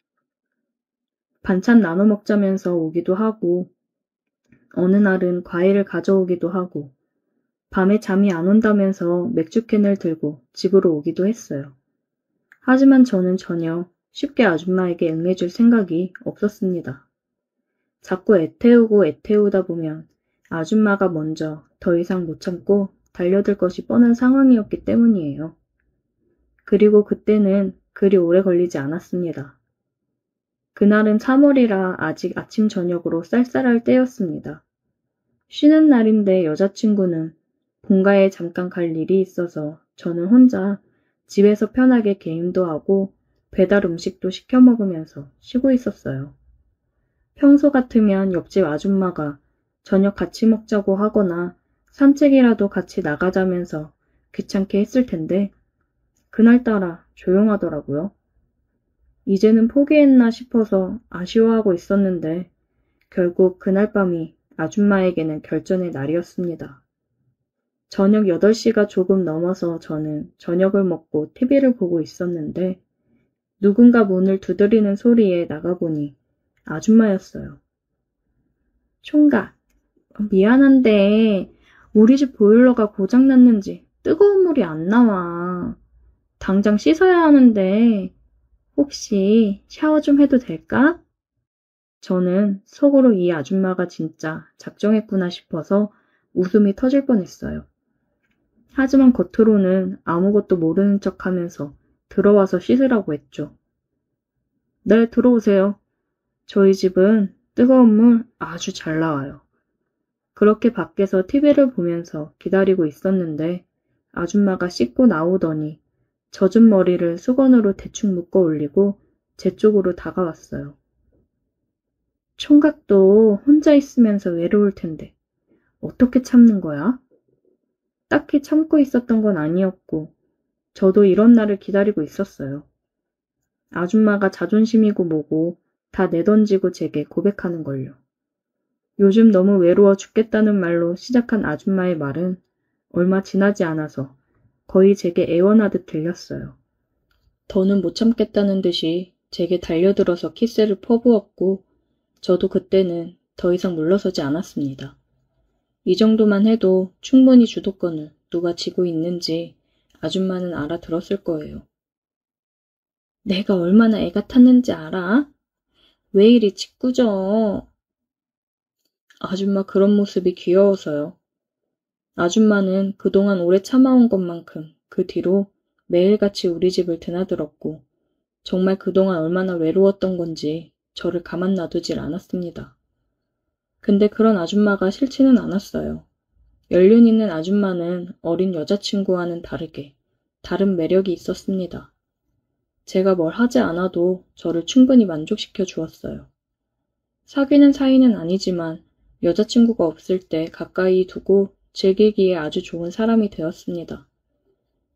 반찬 나눠 먹자면서 오기도 하고 어느 날은 과일을 가져오기도 하고 밤에 잠이 안 온다면서 맥주캔을 들고 집으로 오기도 했어요. 하지만 저는 전혀 쉽게 아줌마에게 응해줄 생각이 없었습니다. 자꾸 애태우고 애태우다 보면 아줌마가 먼저 더 이상 못 참고 달려들 것이 뻔한 상황이었기 때문이에요. 그리고 그때는 그리 오래 걸리지 않았습니다. 그날은 3월이라 아직 아침 저녁으로 쌀쌀할 때였습니다. 쉬는 날인데 여자친구는 본가에 잠깐 갈 일이 있어서 저는 혼자 집에서 편하게 게임도 하고 배달 음식도 시켜 먹으면서 쉬고 있었어요. 평소 같으면 옆집 아줌마가 저녁 같이 먹자고 하거나 산책이라도 같이 나가자면서 귀찮게 했을 텐데 그날따라 조용하더라고요. 이제는 포기했나 싶어서 아쉬워하고 있었는데 결국 그날 밤이 아줌마에게는 결전의 날이었습니다. 저녁 8시가 조금 넘어서 저는 저녁을 먹고 TV를 보고 있었는데 누군가 문을 두드리는 소리에 나가보니 아줌마였어요. 총각, 미안한데 우리 집 보일러가 고장났는지 뜨거운 물이 안 나와. 당장 씻어야 하는데 혹시 샤워 좀 해도 될까? 저는 속으로 이 아줌마가 진짜 작정했구나 싶어서 웃음이 터질 뻔했어요. 하지만 겉으로는 아무것도 모르는 척하면서 들어와서 씻으라고 했죠. 네, 들어오세요. 저희 집은 뜨거운 물 아주 잘 나와요. 그렇게 밖에서 TV를 보면서 기다리고 있었는데 아줌마가 씻고 나오더니 젖은 머리를 수건으로 대충 묶어 올리고 제 쪽으로 다가왔어요. 총각도 혼자 있으면서 외로울 텐데 어떻게 참는 거야? 딱히 참고 있었던 건 아니었고 저도 이런 날을 기다리고 있었어요. 아줌마가 자존심이고 뭐고 다 내던지고 제게 고백하는 걸요. 요즘 너무 외로워 죽겠다는 말로 시작한 아줌마의 말은 얼마 지나지 않아서 거의 제게 애원하듯 들렸어요. 더는 못 참겠다는 듯이 제게 달려들어서 키스를 퍼부었고 저도 그때는 더 이상 물러서지 않았습니다. 이 정도만 해도 충분히 주도권을 누가 쥐고 있는지 아줌마는 알아들었을 거예요. 내가 얼마나 애가 탔는지 알아? 왜 이리 짓궂어? 아줌마 그런 모습이 귀여워서요. 아줌마는 그동안 오래 참아온 것만큼 그 뒤로 매일같이 우리 집을 드나들었고 정말 그동안 얼마나 외로웠던 건지 저를 가만 놔두질 않았습니다. 근데 그런 아줌마가 싫지는 않았어요. 연륜 있는 아줌마는 어린 여자친구와는 다르게 다른 매력이 있었습니다. 제가 뭘 하지 않아도 저를 충분히 만족시켜 주었어요. 사귀는 사이는 아니지만 여자친구가 없을 때 가까이 두고 즐기기에 아주 좋은 사람이 되었습니다.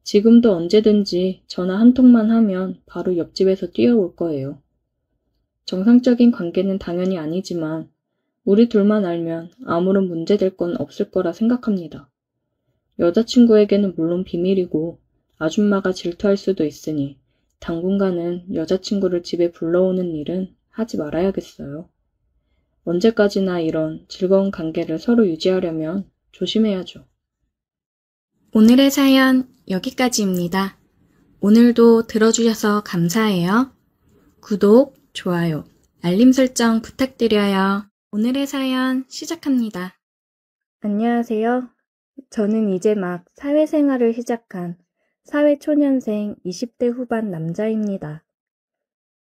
지금도 언제든지 전화 한 통만 하면 바로 옆집에서 뛰어올 거예요. 정상적인 관계는 당연히 아니지만 우리 둘만 알면 아무런 문제될 건 없을 거라 생각합니다. 여자친구에게는 물론 비밀이고 아줌마가 질투할 수도 있으니 당분간은 여자친구를 집에 불러오는 일은 하지 말아야겠어요. 언제까지나 이런 즐거운 관계를 서로 유지하려면 조심해야죠. 오늘의 사연 여기까지입니다. 오늘도 들어주셔서 감사해요. 구독, 좋아요, 알림 설정 부탁드려요. 오늘의 사연 시작합니다. 안녕하세요. 저는 이제 막 사회생활을 시작한 사회초년생 20대 후반 남자입니다.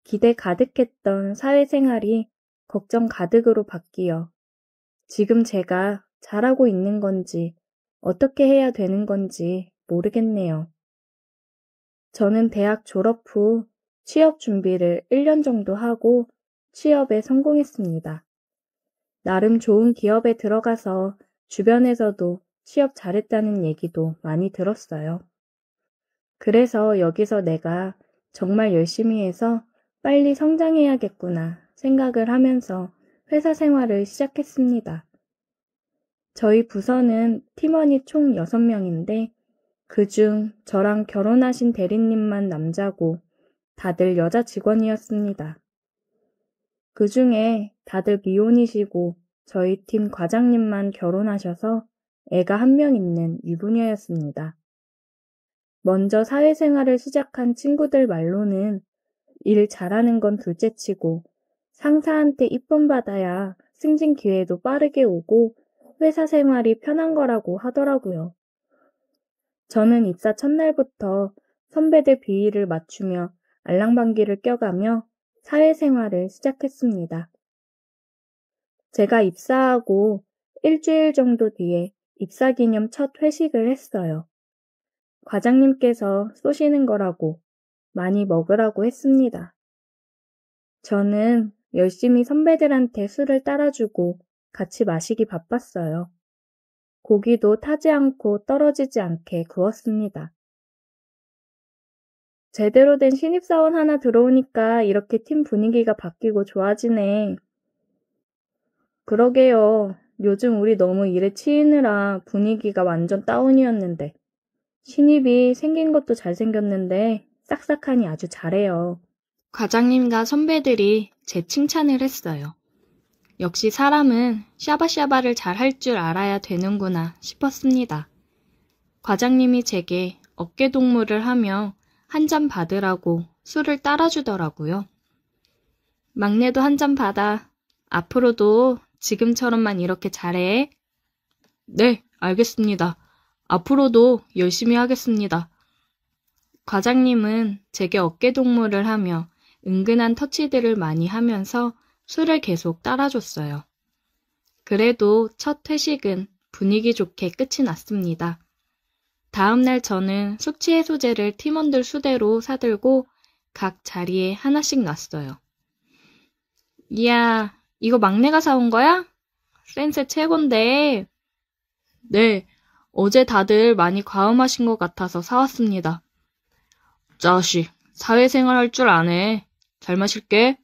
기대 가득했던 사회생활이 걱정 가득으로 바뀌어 지금 제가 잘하고 있는 건지 어떻게 해야 되는 건지 모르겠네요. 저는 대학 졸업 후 취업 준비를 1년 정도 하고 취업에 성공했습니다. 나름 좋은 기업에 들어가서 주변에서도 취업 잘했다는 얘기도 많이 들었어요. 그래서 여기서 내가 정말 열심히 해서 빨리 성장해야겠구나 생각을 하면서 회사 생활을 시작했습니다. 저희 부서는 팀원이 총 6명인데 그중 저랑 결혼하신 대리님만 남자고 다들 여자 직원이었습니다. 그중에 다들 미혼이시고 저희 팀 과장님만 결혼하셔서 애가 1명 있는 유부녀였습니다. 먼저 사회생활을 시작한 친구들 말로는 일 잘하는 건 둘째치고 상사한테 이쁨 받아야 승진 기회도 빠르게 오고 회사 생활이 편한 거라고 하더라고요. 저는 입사 첫날부터 선배들 비위를 맞추며 알랑방귀를 껴가며 사회생활을 시작했습니다. 제가 입사하고 일주일 정도 뒤에 입사 기념 첫 회식을 했어요. 과장님께서 쏘시는 거라고 많이 먹으라고 했습니다. 저는 열심히 선배들한테 술을 따라주고 같이 마시기 바빴어요. 고기도 타지 않고 떨어지지 않게 구웠습니다. 제대로 된 신입사원 하나 들어오니까 이렇게 팀 분위기가 바뀌고 좋아지네. 그러게요. 요즘 우리 너무 일에 치이느라 분위기가 완전 다운이었는데. 신입이 생긴 것도 잘생겼는데 싹싹하니 아주 잘해요. 과장님과 선배들이 제 칭찬을 했어요. 역시 사람은 샤바샤바를 잘 할 줄 알아야 되는구나 싶었습니다. 과장님이 제게 어깨 동무를 하며 한 잔 받으라고 술을 따라주더라고요. 막내도 한 잔 받아. 앞으로도 지금처럼만 이렇게 잘해. 네, 알겠습니다. 앞으로도 열심히 하겠습니다. 과장님은 제게 어깨 동무를 하며 은근한 터치들을 많이 하면서 술을 계속 따라줬어요. 그래도 첫 회식은 분위기 좋게 끝이 났습니다. 다음날 저는 숙취해소제를 팀원들 수대로 사들고 각 자리에 하나씩 놨어요. 이야, 이거 막내가 사온 거야? 센스 최곤데. 네, 어제 다들 많이 과음하신 것 같아서 사왔습니다. 자식, 사회생활 할 줄 아네. 잘 마실게.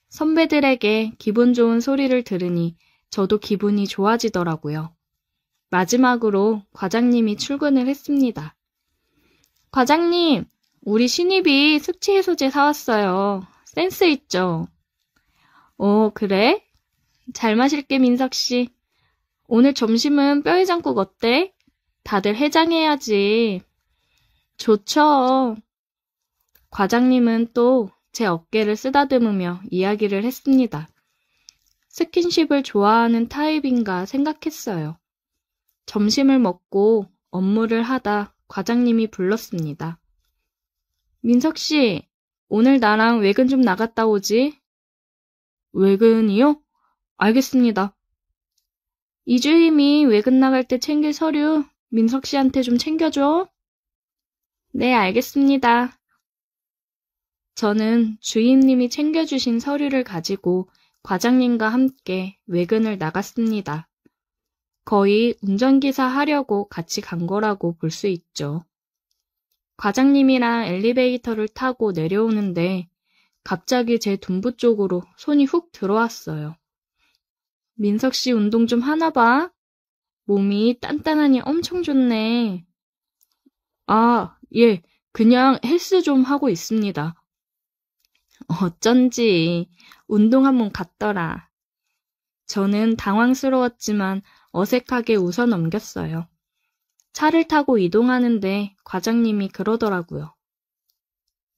선배들에게 기분 좋은 소리를 들으니 저도 기분이 좋아지더라고요. 마지막으로 과장님이 출근을 했습니다. 과장님, 우리 신입이 숙취해소제 사왔어요. 센스 있죠? 그래? 잘 마실게, 민석씨. 오늘 점심은 뼈해장국 어때? 다들 해장해야지. 좋죠. 과장님은 또 제 어깨를 쓰다듬으며 이야기를 했습니다. 스킨십을 좋아하는 타입인가 생각했어요. 점심을 먹고 업무를 하다 과장님이 불렀습니다. 민석씨, 오늘 나랑 외근 좀 나갔다 오지? 외근이요? 알겠습니다. 이주임이 외근 나갈 때 챙길 서류 민석씨한테 좀 챙겨줘. 네, 알겠습니다. 저는 주임님이 챙겨주신 서류를 가지고 과장님과 함께 외근을 나갔습니다. 거의 운전기사 하려고 같이 간 거라고 볼 수 있죠. 과장님이랑 엘리베이터를 타고 내려오는데 갑자기 제 둔부 쪽으로 손이 훅 들어왔어요. 민석씨 운동 좀 하나 봐. 몸이 단단하니 엄청 좋네. 아, 예, 그냥 헬스 좀 하고 있습니다. 어쩐지 운동 한번 갔더라. 저는 당황스러웠지만 어색하게 웃어 넘겼어요. 차를 타고 이동하는데 과장님이 그러더라고요.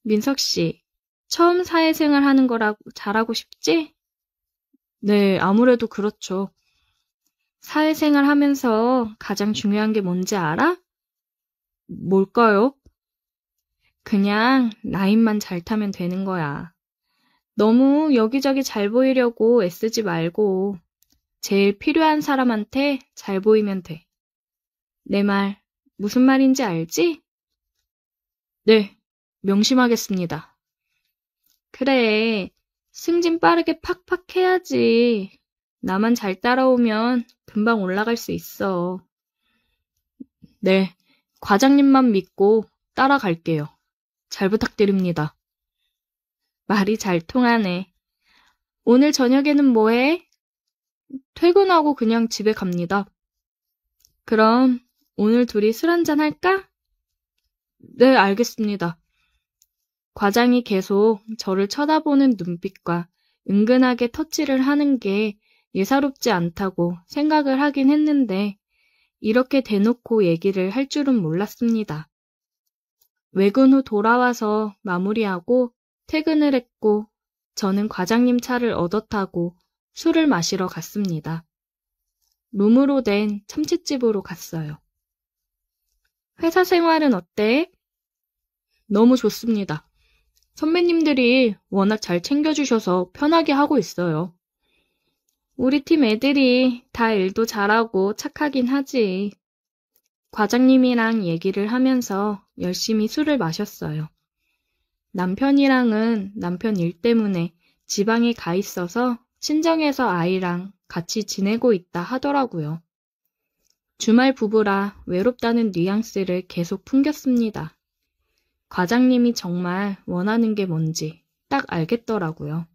민석 씨, 처음 사회생활 하는 거라고 잘하고 싶지? 네, 아무래도 그렇죠. 사회생활 하면서 가장 중요한 게 뭔지 알아? 뭘까요? 그냥 라인만 잘 타면 되는 거야. 너무 여기저기 잘 보이려고 애쓰지 말고 제일 필요한 사람한테 잘 보이면 돼. 내 말 무슨 말인지 알지? 네, 명심하겠습니다. 그래, 승진 빠르게 팍팍 해야지. 나만 잘 따라오면 금방 올라갈 수 있어. 네, 과장님만 믿고 따라갈게요. 잘 부탁드립니다. 말이 잘 통하네. 오늘 저녁에는 뭐 해? 퇴근하고 그냥 집에 갑니다. 그럼 오늘 둘이 술 한잔 할까? 네, 알겠습니다. 과장이 계속 저를 쳐다보는 눈빛과 은근하게 터치를 하는 게 예사롭지 않다고 생각을 하긴 했는데 이렇게 대놓고 얘기를 할 줄은 몰랐습니다. 외근 후 돌아와서 마무리하고 퇴근을 했고 저는 과장님 차를 얻어 타고 술을 마시러 갔습니다. 룸으로 된 참치집으로 갔어요. 회사 생활은 어때? 너무 좋습니다. 선배님들이 워낙 잘 챙겨주셔서 편하게 하고 있어요. 우리 팀 애들이 다 일도 잘하고 착하긴 하지. 과장님이랑 얘기를 하면서 열심히 술을 마셨어요. 남편이랑은 남편 일 때문에 지방에 가 있어서 친정에서 아이랑 같이 지내고 있다 하더라고요. 주말 부부라 외롭다는 뉘앙스를 계속 풍겼습니다. 과장님이 정말 원하는 게 뭔지 딱 알겠더라고요.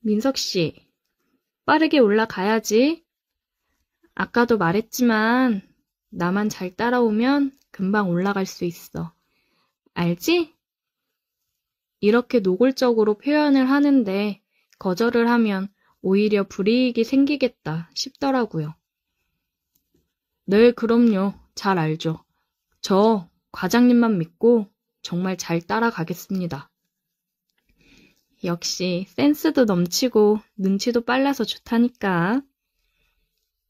민석 씨, 빠르게 올라가야지. 아까도 말했지만 나만 잘 따라오면 금방 올라갈 수 있어. 알지? 이렇게 노골적으로 표현을 하는데 거절을 하면 오히려 불이익이 생기겠다 싶더라고요. 네, 그럼요. 잘 알죠. 저 과장님만 믿고 정말 잘 따라가겠습니다. 역시 센스도 넘치고 눈치도 빨라서 좋다니까.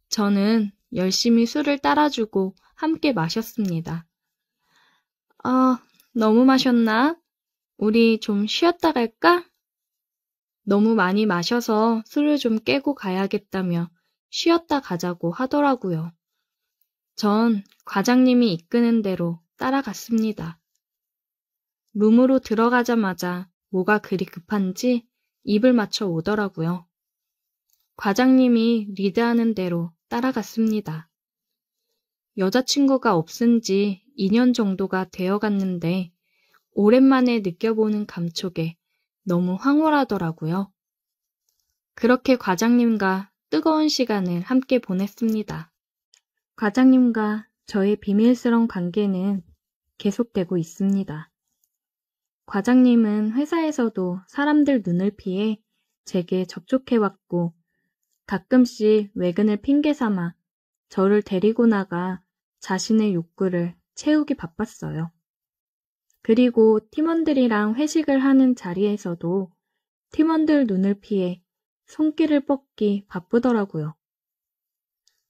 저는 열심히 술을 따라주고 함께 마셨습니다. 너무 마셨나? 우리 좀 쉬었다 갈까? 너무 많이 마셔서 술을 좀 깨고 가야겠다며 쉬었다 가자고 하더라고요. 전 과장님이 이끄는 대로 따라갔습니다. 룸으로 들어가자마자 뭐가 그리 급한지 입을 맞춰 오더라고요. 과장님이 리드하는 대로 따라갔습니다. 여자친구가 없은 지 2년 정도가 되어 갔는데 오랜만에 느껴보는 감촉에 너무 황홀하더라고요. 그렇게 과장님과 뜨거운 시간을 함께 보냈습니다. 과장님과 저의 비밀스러운 관계는 계속되고 있습니다. 과장님은 회사에서도 사람들 눈을 피해 제게 접촉해왔고 가끔씩 외근을 핑계 삼아 저를 데리고 나가 자신의 욕구를 채우기 바빴어요. 그리고 팀원들이랑 회식을 하는 자리에서도 팀원들 눈을 피해 손길을 뻗기 바쁘더라고요.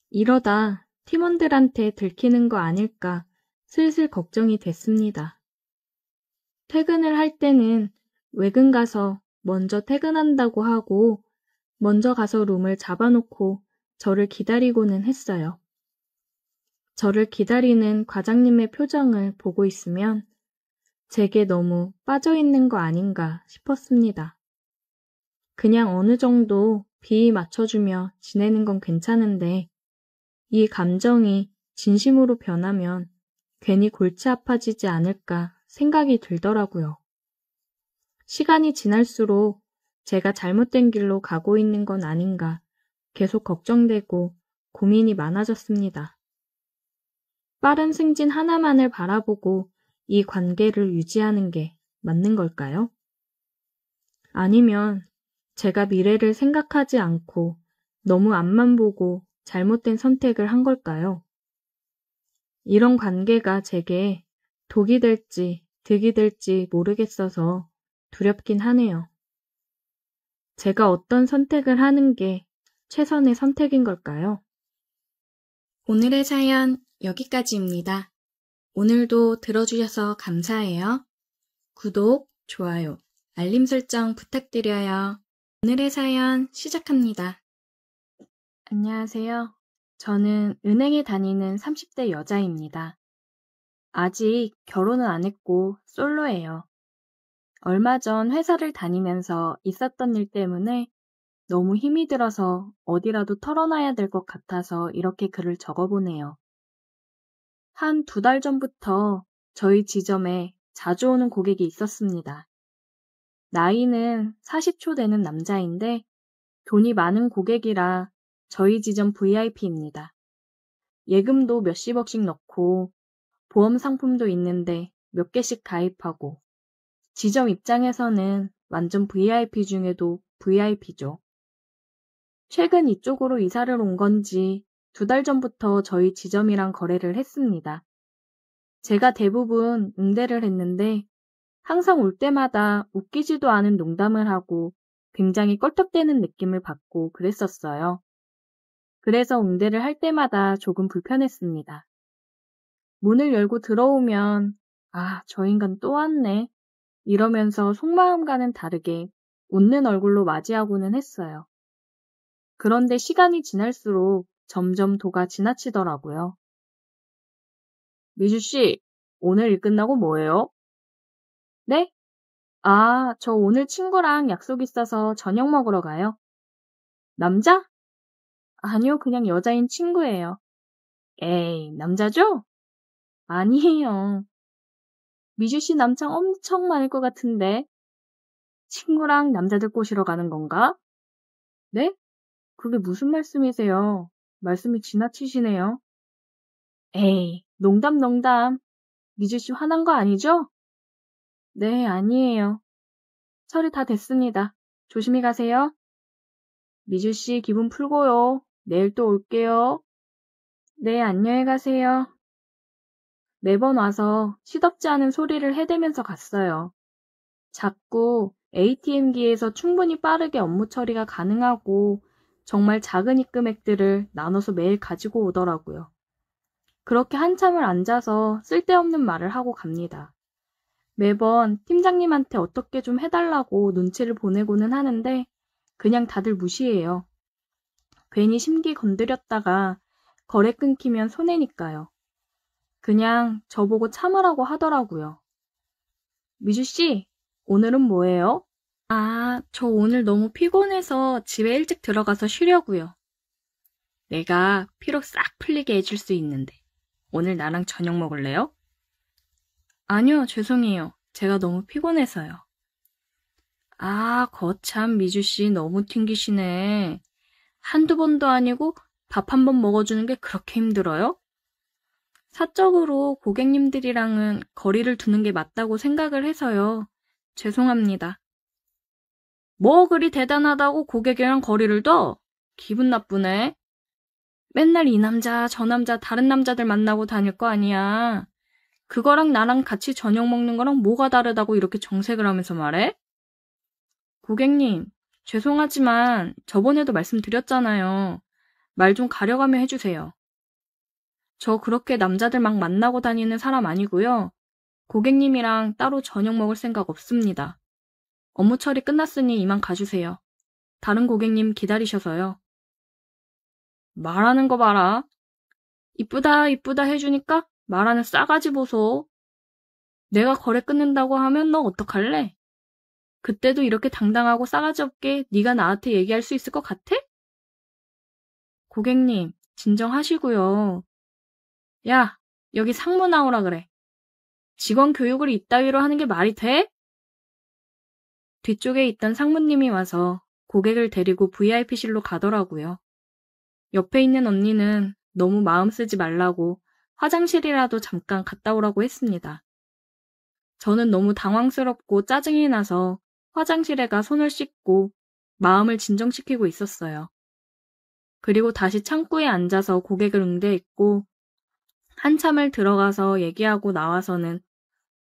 이러다 팀원들한테 들키는 거 아닐까 슬슬 걱정이 됐습니다. 퇴근을 할 때는 외근 가서 먼저 퇴근한다고 하고 먼저 가서 룸을 잡아놓고 저를 기다리고는 했어요. 저를 기다리는 과장님의 표정을 보고 있으면 제게 너무 빠져있는 거 아닌가 싶었습니다. 그냥 어느 정도 비위 맞춰주며 지내는 건 괜찮은데 이 감정이 진심으로 변하면 괜히 골치 아파지지 않을까 생각이 들더라고요. 시간이 지날수록 제가 잘못된 길로 가고 있는 건 아닌가 계속 걱정되고 고민이 많아졌습니다. 빠른 승진 하나만을 바라보고 이 관계를 유지하는 게 맞는 걸까요? 아니면 제가 미래를 생각하지 않고 너무 앞만 보고 잘못된 선택을 한 걸까요? 이런 관계가 제게 독이 될지 득이 될지 모르겠어서 두렵긴 하네요. 제가 어떤 선택을 하는 게 최선의 선택인 걸까요? 오늘의 사연 여기까지입니다. 오늘도 들어주셔서 감사해요. 구독, 좋아요, 알림 설정 부탁드려요. 오늘의 사연 시작합니다. 안녕하세요. 저는 은행에 다니는 30대 여자입니다. 아직 결혼은 안 했고 솔로예요. 얼마 전 회사를 다니면서 있었던 일 때문에 너무 힘이 들어서 어디라도 털어놔야 될 것 같아서 이렇게 글을 적어보네요. 한 2달 전부터 저희 지점에 자주 오는 고객이 있었습니다. 나이는 40초 되는 남자인데 돈이 많은 고객이라 저희 지점 VIP입니다. 예금도 몇십억씩 넣고 보험 상품도 있는데 몇 개씩 가입하고 지점 입장에서는 완전 VIP 중에도 VIP죠. 최근 이쪽으로 이사를 온 건지 2달 전부터 저희 지점이랑 거래를 했습니다. 제가 대부분 응대를 했는데 항상 올 때마다 웃기지도 않은 농담을 하고 굉장히 껄떡대는 느낌을 받고 그랬었어요. 그래서 응대를 할 때마다 조금 불편했습니다. 문을 열고 들어오면 저 인간 또 왔네 이러면서 속마음과는 다르게 웃는 얼굴로 맞이하고는 했어요. 그런데 시간이 지날수록 점점 도가 지나치더라고요. 미주 씨, 오늘 일 끝나고 뭐해요? 네? 아, 저 오늘 친구랑 약속 있어서 저녁 먹으러 가요. 남자? 아니요, 그냥 여자인 친구예요. 에이, 남자죠? 아니에요. 미주 씨 남창 엄청 많을 것 같은데. 친구랑 남자들 꼬시러 가는 건가? 네? 그게 무슨 말씀이세요? 말씀이 지나치시네요. 에이, 농담, 농담. 미주 씨 화난 거 아니죠? 네, 아니에요. 처리 다 됐습니다. 조심히 가세요. 미주 씨 기분 풀고요. 내일 또 올게요. 네, 안녕히 가세요. 매번 와서 시덥지 않은 소리를 해대면서 갔어요. 자꾸 ATM기에서 충분히 빠르게 업무 처리가 가능하고 정말 작은 입금액들을 나눠서 매일 가지고 오더라고요. 그렇게 한참을 앉아서 쓸데없는 말을 하고 갑니다. 매번 팀장님한테 어떻게 좀 해달라고 눈치를 보내고는 하는데 그냥 다들 무시해요. 괜히 심기 건드렸다가 거래 끊기면 손해니까요. 그냥 저보고 참으라고 하더라고요. 미주씨, 오늘은 뭐해요? 아, 저 오늘 너무 피곤해서 집에 일찍 들어가서 쉬려고요. 내가 피로 싹 풀리게 해줄 수 있는데 오늘 나랑 저녁 먹을래요? 아니요, 죄송해요. 제가 너무 피곤해서요. 아, 거참 미주씨 너무 튕기시네. 한두 번도 아니고 밥 한 번 먹어주는 게 그렇게 힘들어요? 사적으로 고객님들이랑은 거리를 두는 게 맞다고 생각을 해서요. 죄송합니다. 뭐 그리 대단하다고 고객이랑 거리를 둬? 기분 나쁘네. 맨날 이 남자, 저 남자, 다른 남자들 만나고 다닐 거 아니야. 그거랑 나랑 같이 저녁 먹는 거랑 뭐가 다르다고 이렇게 정색을 하면서 말해? 고객님, 죄송하지만 저번에도 말씀드렸잖아요. 말 좀 가려가며 해주세요. 저 그렇게 남자들 막 만나고 다니는 사람 아니고요. 고객님이랑 따로 저녁 먹을 생각 없습니다. 업무 처리 끝났으니 이만 가주세요. 다른 고객님 기다리셔서요. 말하는 거 봐라. 이쁘다 이쁘다 해주니까 말하는 싸가지 보소. 내가 거래 끊는다고 하면 너 어떡할래? 그때도 이렇게 당당하고 싸가지 없게 네가 나한테 얘기할 수 있을 것 같아? 고객님, 진정하시고요. 야, 여기 상무 나오라 그래. 직원 교육을 이따위로 하는 게 말이 돼? 뒤쪽에 있던 상무님이 와서 고객을 데리고 VIP실로 가더라고요. 옆에 있는 언니는 너무 마음 쓰지 말라고 화장실이라도 잠깐 갔다 오라고 했습니다. 저는 너무 당황스럽고 짜증이 나서 화장실에 가 손을 씻고 마음을 진정시키고 있었어요. 그리고 다시 창구에 앉아서 고객을 응대했고 한참을 들어가서 얘기하고 나와서는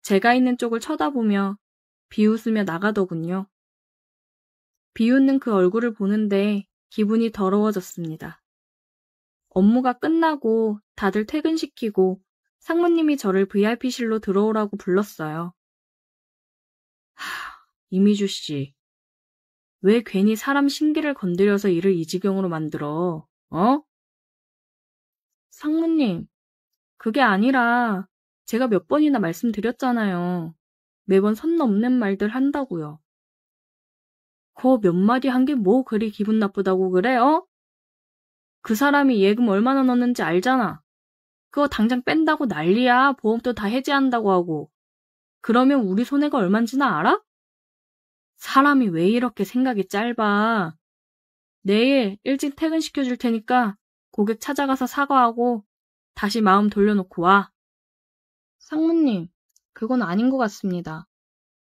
제가 있는 쪽을 쳐다보며 비웃으며 나가더군요. 비웃는 그 얼굴을 보는데 기분이 더러워졌습니다. 업무가 끝나고 다들 퇴근시키고 상무님이 저를 VIP실로 들어오라고 불렀어요. 이미주 씨, 왜 괜히 사람 심기를 건드려서 일을 이 지경으로 만들어? 어? 상무님, 그게 아니라 제가 몇 번이나 말씀드렸잖아요. 매번 선 넘는 말들 한다고요. 그 몇 마디 한 게 뭐 그리 기분 나쁘다고 그래, 어? 그 사람이 예금 얼마나 넣었는지 알잖아. 그거 당장 뺀다고 난리야. 보험도 다 해지한다고 하고. 그러면 우리 손해가 얼만지나 알아? 사람이 왜 이렇게 생각이 짧아. 내일 일찍 퇴근시켜줄 테니까 고객 찾아가서 사과하고 다시 마음 돌려놓고 와. 상무님, 그건 아닌 것 같습니다.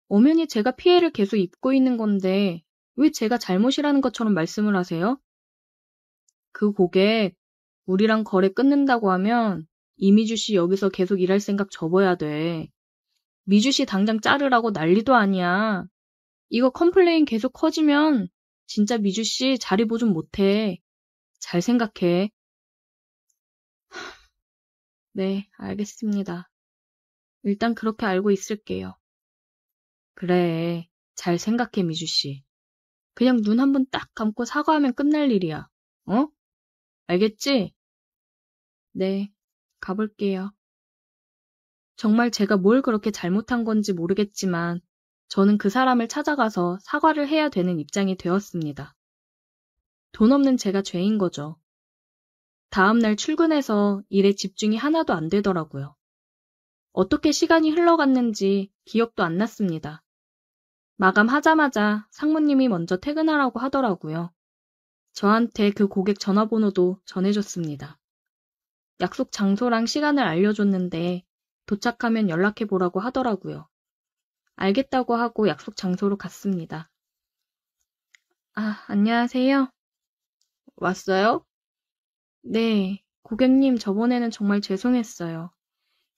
엄연히 제가 피해를 계속 입고 있는 건데 왜 제가 잘못이라는 것처럼 말씀을 하세요? 그 고객, 우리랑 거래 끊는다고 하면 이미주 씨 여기서 계속 일할 생각 접어야 돼. 미주 씨 당장 자르라고 난리도 아니야. 이거 컴플레인 계속 커지면 진짜 미주 씨 자리 보존 못해. 잘 생각해. 네, 알겠습니다. 일단 그렇게 알고 있을게요. 그래, 잘 생각해, 미주 씨. 그냥 눈 한 번 딱 감고 사과하면 끝날 일이야. 어? 알겠지? 네, 가볼게요. 정말 제가 뭘 그렇게 잘못한 건지 모르겠지만 저는 그 사람을 찾아가서 사과를 해야 되는 입장이 되었습니다. 돈 없는 제가 죄인 거죠. 다음날 출근해서 일에 집중이 하나도 안 되더라고요. 어떻게 시간이 흘러갔는지 기억도 안 났습니다. 마감하자마자 상무님이 먼저 퇴근하라고 하더라고요. 저한테 그 고객 전화번호도 전해줬습니다. 약속 장소랑 시간을 알려줬는데 도착하면 연락해보라고 하더라고요. 알겠다고 하고 약속 장소로 갔습니다. 아, 안녕하세요. 왔어요? 네, 고객님 저번에는 정말 죄송했어요.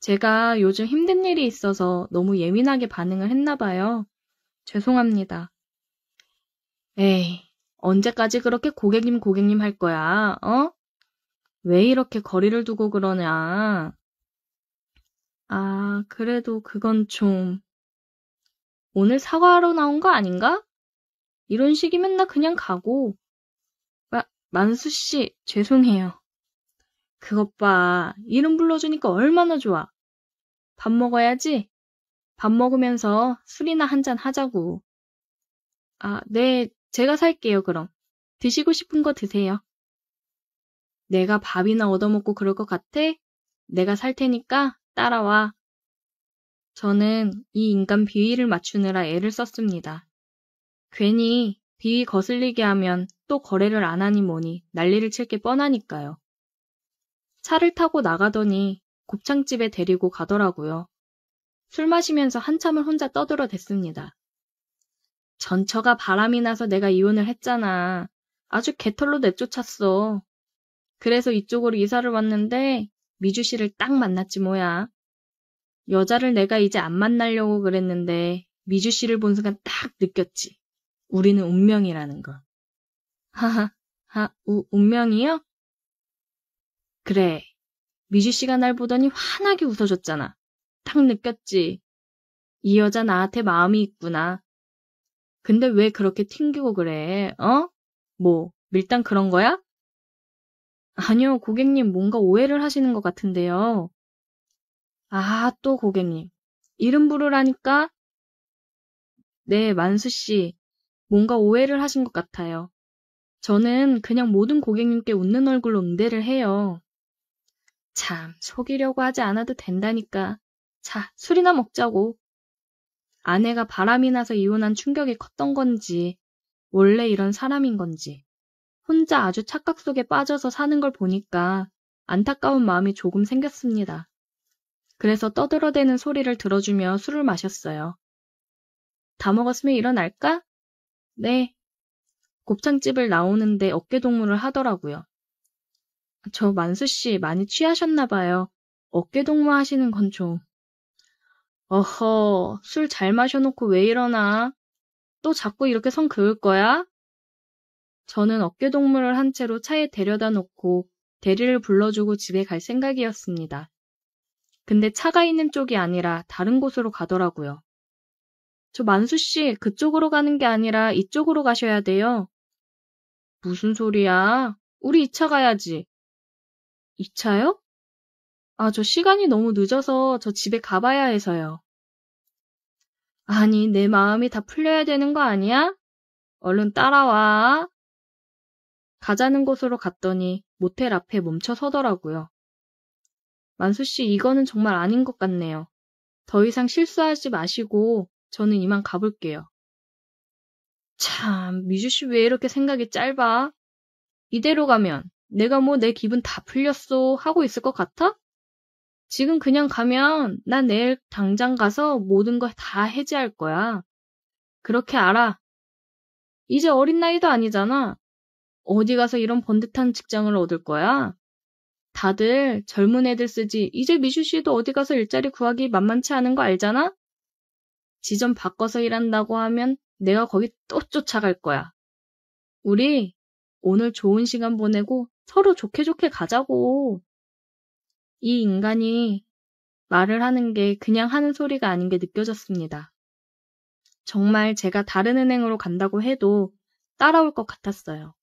제가 요즘 힘든 일이 있어서 너무 예민하게 반응을 했나 봐요. 죄송합니다. 에이, 언제까지 그렇게 고객님 할 거야, 어? 왜 이렇게 거리를 두고 그러냐? 아, 그래도 그건 좀... 오늘 사과하러 나온 거 아닌가? 이런 식이면 나 그냥 가고. 만수 씨, 죄송해요. 그것 봐, 이름 불러주니까 얼마나 좋아. 밥 먹어야지. 밥 먹으면서 술이나 한잔 하자고. 아, 네, 제가 살게요, 그럼. 드시고 싶은 거 드세요. 내가 밥이나 얻어먹고 그럴 것 같아? 내가 살 테니까 따라와. 저는 이 인간 비위를 맞추느라 애를 썼습니다. 괜히 비위 거슬리게 하면 또 거래를 안 하니 뭐니 난리를 칠 게 뻔하니까요. 차를 타고 나가더니 곱창집에 데리고 가더라고요. 술 마시면서 한참을 혼자 떠들어댔습니다. 전처가 바람이 나서 내가 이혼을 했잖아. 아주 개털로 내쫓았어. 그래서 이쪽으로 이사를 왔는데 미주 씨를 딱 만났지 뭐야. 여자를 내가 이제 안 만나려고 그랬는데 미주 씨를 본 순간 딱 느꼈지. 우리는 운명이라는 거. 하하, 운명이요? 그래. 미주 씨가 날 보더니 환하게 웃어줬잖아. 딱 느꼈지. 이 여자 나한테 마음이 있구나. 근데 왜 그렇게 튕기고 그래? 어? 뭐, 밀당 그런 거야? 아니요, 고객님 뭔가 오해를 하시는 것 같은데요. 아, 또 고객님. 이름 부르라니까? 네, 만수 씨. 뭔가 오해를 하신 것 같아요. 저는 그냥 모든 고객님께 웃는 얼굴로 응대를 해요. 참, 속이려고 하지 않아도 된다니까. 자, 술이나 먹자고. 아내가 바람이 나서 이혼한 충격이 컸던 건지, 원래 이런 사람인 건지, 혼자 아주 착각 속에 빠져서 사는 걸 보니까 안타까운 마음이 조금 생겼습니다. 그래서 떠들어대는 소리를 들어주며 술을 마셨어요. 다 먹었으면 일어날까? 네. 곱창집을 나오는데 어깨동무를 하더라고요. 저 만수씨 많이 취하셨나 봐요. 어깨동무 하시는 건 좀. 어허, 술 잘 마셔놓고 왜 이러나? 또 자꾸 이렇게 성 그을 거야? 저는 어깨동무를 한 채로 차에 데려다 놓고 대리를 불러주고 집에 갈 생각이었습니다. 근데 차가 있는 쪽이 아니라 다른 곳으로 가더라고요. 저 만수씨, 그쪽으로 가는 게 아니라 이쪽으로 가셔야 돼요. 무슨 소리야? 우리 2차 가야지. 2차요? 아, 저 시간이 너무 늦어서 저 집에 가봐야 해서요. 아니, 내 마음이 다 풀려야 되는 거 아니야? 얼른 따라와. 가자는 곳으로 갔더니 모텔 앞에 멈춰 서더라고요. 만수씨, 이거는 정말 아닌 것 같네요. 더 이상 실수하지 마시고 저는 이만 가볼게요. 참, 미주씨 왜 이렇게 생각이 짧아? 이대로 가면 내가 뭐 내 기분 다 풀렸어 하고 있을 것 같아? 지금 그냥 가면 난 내일 당장 가서 모든 걸 다 해지할 거야. 그렇게 알아. 이제 어린 나이도 아니잖아. 어디 가서 이런 번듯한 직장을 얻을 거야? 다들 젊은 애들 쓰지 이제 미주 씨도 어디 가서 일자리 구하기 만만치 않은 거 알잖아? 지점 바꿔서 일한다고 하면 내가 거기 또 쫓아갈 거야. 우리 오늘 좋은 시간 보내고 서로 좋게 좋게 가자고. 이 인간이 말을 하는 게 그냥 하는 소리가 아닌 게 느껴졌습니다. 정말 제가 다른 은행으로 간다고 해도 따라올 것 같았어요.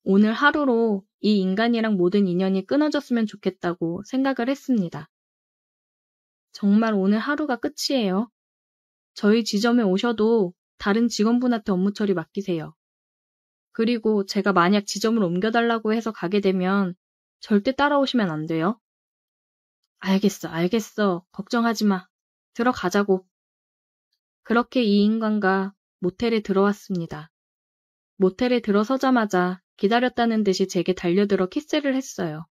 오늘 하루로 이 인간이랑 모든 인연이 끊어졌으면 좋겠다고 생각을 했습니다. 정말 오늘 하루가 끝이에요. 저희 지점에 오셔도 다른 직원분한테 업무 처리 맡기세요. 그리고 제가 만약 지점을 옮겨달라고 해서 가게 되면 절대 따라오시면 안 돼요. 알겠어. 걱정하지 마. 들어가자고. 그렇게 이 인간과 모텔에 들어왔습니다. 모텔에 들어서자마자 기다렸다는 듯이 제게 달려들어 키스를 했어요.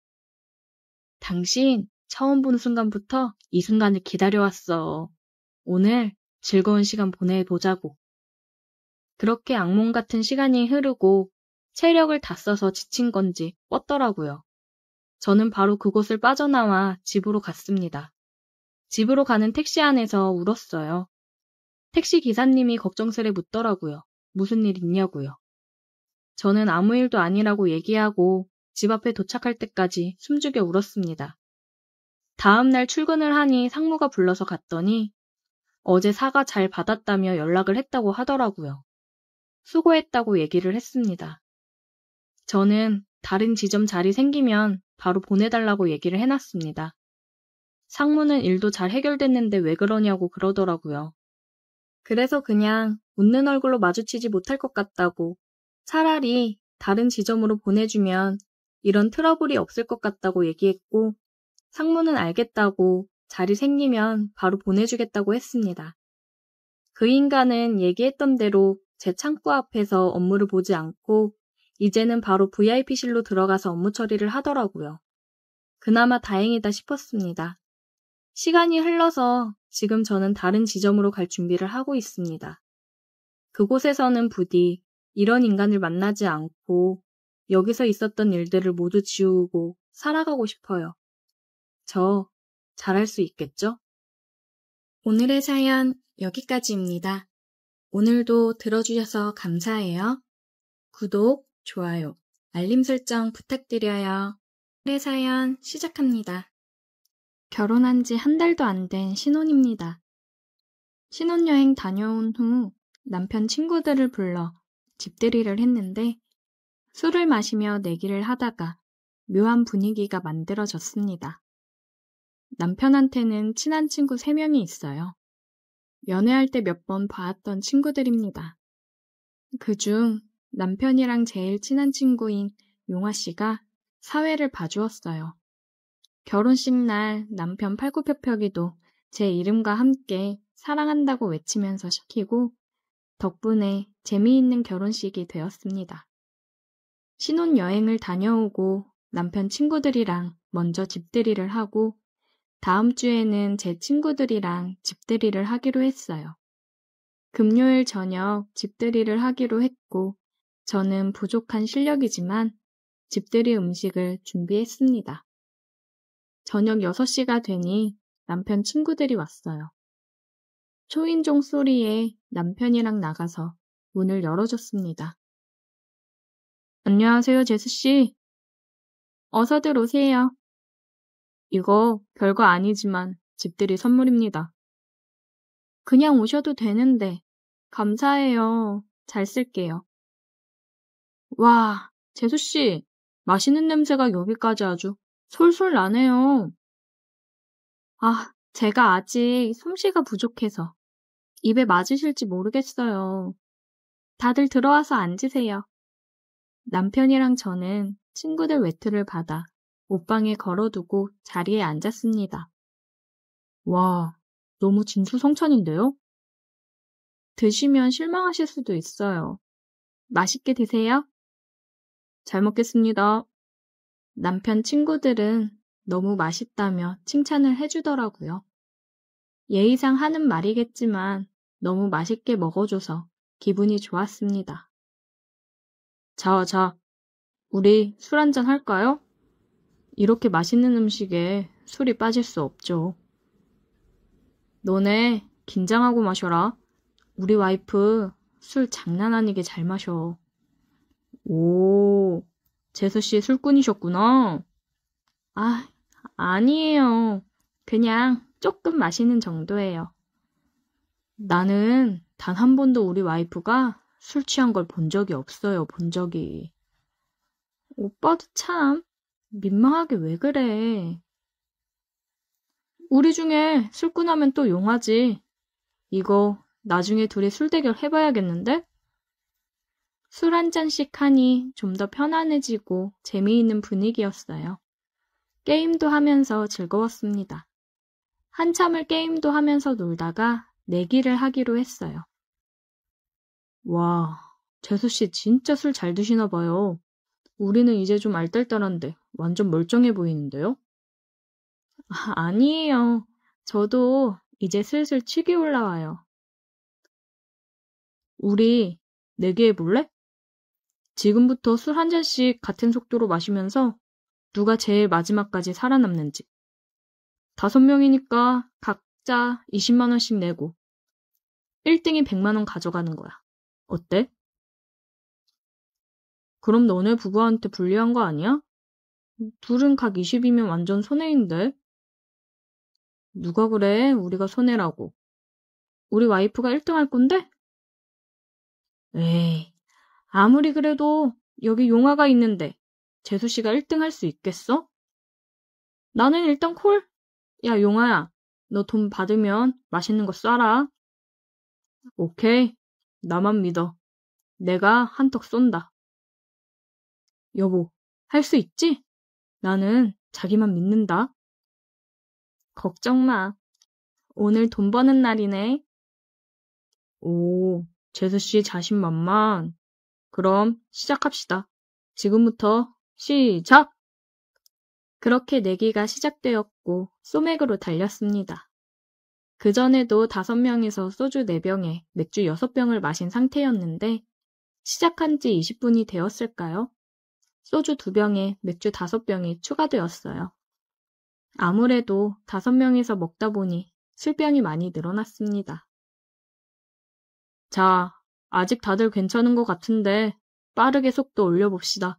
당신 처음 본 순간부터 이 순간을 기다려왔어. 오늘 즐거운 시간 보내보자고. 그렇게 악몽 같은 시간이 흐르고 체력을 다 써서 지친 건지 뻗더라고요. 저는 바로 그곳을 빠져나와 집으로 갔습니다. 집으로 가는 택시 안에서 울었어요. 택시 기사님이 걱정스레 묻더라고요. 무슨 일 있냐고요. 저는 아무 일도 아니라고 얘기하고 집 앞에 도착할 때까지 숨죽여 울었습니다. 다음 날 출근을 하니 상무가 불러서 갔더니 어제 사과 잘 받았다며 연락을 했다고 하더라고요. 수고했다고 얘기를 했습니다. 저는 다른 지점 자리 생기면 바로 보내달라고 얘기를 해놨습니다. 상무는 일도 잘 해결됐는데 왜 그러냐고 그러더라고요. 그래서 그냥 웃는 얼굴로 마주치지 못할 것 같다고 차라리 다른 지점으로 보내주면 이런 트러블이 없을 것 같다고 얘기했고 상무는 알겠다고 자리 생기면 바로 보내주겠다고 했습니다. 그 인간은 얘기했던 대로 제 창구 앞에서 업무를 보지 않고 이제는 바로 VIP실로 들어가서 업무 처리를 하더라고요. 그나마 다행이다 싶었습니다. 시간이 흘러서 지금 저는 다른 지점으로 갈 준비를 하고 있습니다. 그곳에서는 부디 이런 인간을 만나지 않고 여기서 있었던 일들을 모두 지우고 살아가고 싶어요. 저 잘할 수 있겠죠? 오늘의 사연 여기까지입니다. 오늘도 들어주셔서 감사해요. 구독, 좋아요, 알림 설정 부탁드려요. 오늘의 사연 시작합니다. 결혼한 지 한 달도 안 된 신혼입니다. 신혼여행 다녀온 후 남편 친구들을 불러 집들이를 했는데 술을 마시며 내기를 하다가 묘한 분위기가 만들어졌습니다. 남편한테는 친한 친구 3명이 있어요. 연애할 때 몇 번 봐왔던 친구들입니다. 그중 남편이랑 제일 친한 친구인 용화 씨가 사회를 봐주었어요. 결혼식 날 남편 팔굽혀펴기도 제 이름과 함께 사랑한다고 외치면서 시키고 덕분에 재미있는 결혼식이 되었습니다. 신혼여행을 다녀오고 남편 친구들이랑 먼저 집들이를 하고 다음 주에는 제 친구들이랑 집들이를 하기로 했어요. 금요일 저녁 집들이를 하기로 했고 저는 부족한 실력이지만 집들이 음식을 준비했습니다. 저녁 6시가 되니 남편 친구들이 왔어요. 초인종 소리에 남편이랑 나가서 문을 열어줬습니다. 안녕하세요, 제수씨. 어서들 오세요. 이거 별거 아니지만 집들이 선물입니다. 그냥 오셔도 되는데. 감사해요. 잘 쓸게요. 와, 제수씨, 맛있는 냄새가 여기까지 아주 솔솔 나네요. 아, 제가 아직 솜씨가 부족해서 입에 맞으실지 모르겠어요. 다들 들어와서 앉으세요. 남편이랑 저는 친구들 외투를 받아 옷방에 걸어두고 자리에 앉았습니다. 와, 너무 진수성찬인데요? 드시면 실망하실 수도 있어요. 맛있게 드세요. 잘 먹겠습니다. 남편 친구들은 너무 맛있다며 칭찬을 해주더라고요. 예의상 하는 말이겠지만 너무 맛있게 먹어줘서 기분이 좋았습니다. 자, 우리 술 한잔 할까요? 이렇게 맛있는 음식에 술이 빠질 수 없죠. 너네 긴장하고 마셔라. 우리 와이프 술 장난 아니게 잘 마셔. 오, 재수씨 술꾼이셨구나. 아, 아니에요. 그냥 조금 마시는 정도예요. 나는 단 한 번도 우리 와이프가 술 취한 걸 본 적이 없어요, 본 적이. 오빠도 참 민망하게 왜 그래. 우리 중에 술꾼하면 또 용하지. 이거 나중에 둘이 술 대결 해봐야겠는데? 술 한 잔씩 하니 좀 더 편안해지고 재미있는 분위기였어요. 게임도 하면서 즐거웠습니다. 한참을 게임도 하면서 놀다가 내기를 하기로 했어요. 와, 재수씨 진짜 술 잘 드시나 봐요. 우리는 이제 좀 알딸딸한데 완전 멀쩡해 보이는데요? 아니에요. 저도 이제 슬슬 취기 올라와요. 우리 내기 해볼래? 지금부터 술 한 잔씩 같은 속도로 마시면서 누가 제일 마지막까지 살아남는지. 5명이니까 각자 20만 원씩 내고 1등이 100만 원 가져가는 거야. 어때? 그럼 너네 부부한테 불리한 거 아니야? 둘은 각 20이면 완전 손해인데. 누가 그래? 우리가 손해라고. 우리 와이프가 1등 할 건데? 에이, 아무리 그래도 여기 용화가 있는데 재수 씨가 1등 할 수 있겠어? 나는 일단 콜. 야, 용화야, 너 돈 받으면 맛있는 거 쏴라. 오케이, 나만 믿어. 내가 한턱 쏜다. 여보, 할 수 있지? 나는 자기만 믿는다. 걱정 마. 오늘 돈 버는 날이네. 오, 재수 씨 자신만만. 그럼 시작합시다. 지금부터 시작! 그렇게 내기가 시작되었고 소맥으로 달렸습니다. 그전에도 5명이서 소주 4병에 맥주 6병을 마신 상태였는데 시작한 지 20분이 되었을까요? 소주 2병에 맥주 5병이 추가되었어요. 아무래도 5명이서 먹다 보니 술병이 많이 늘어났습니다. 자, 아직 다들 괜찮은 것 같은데 빠르게 속도 올려봅시다.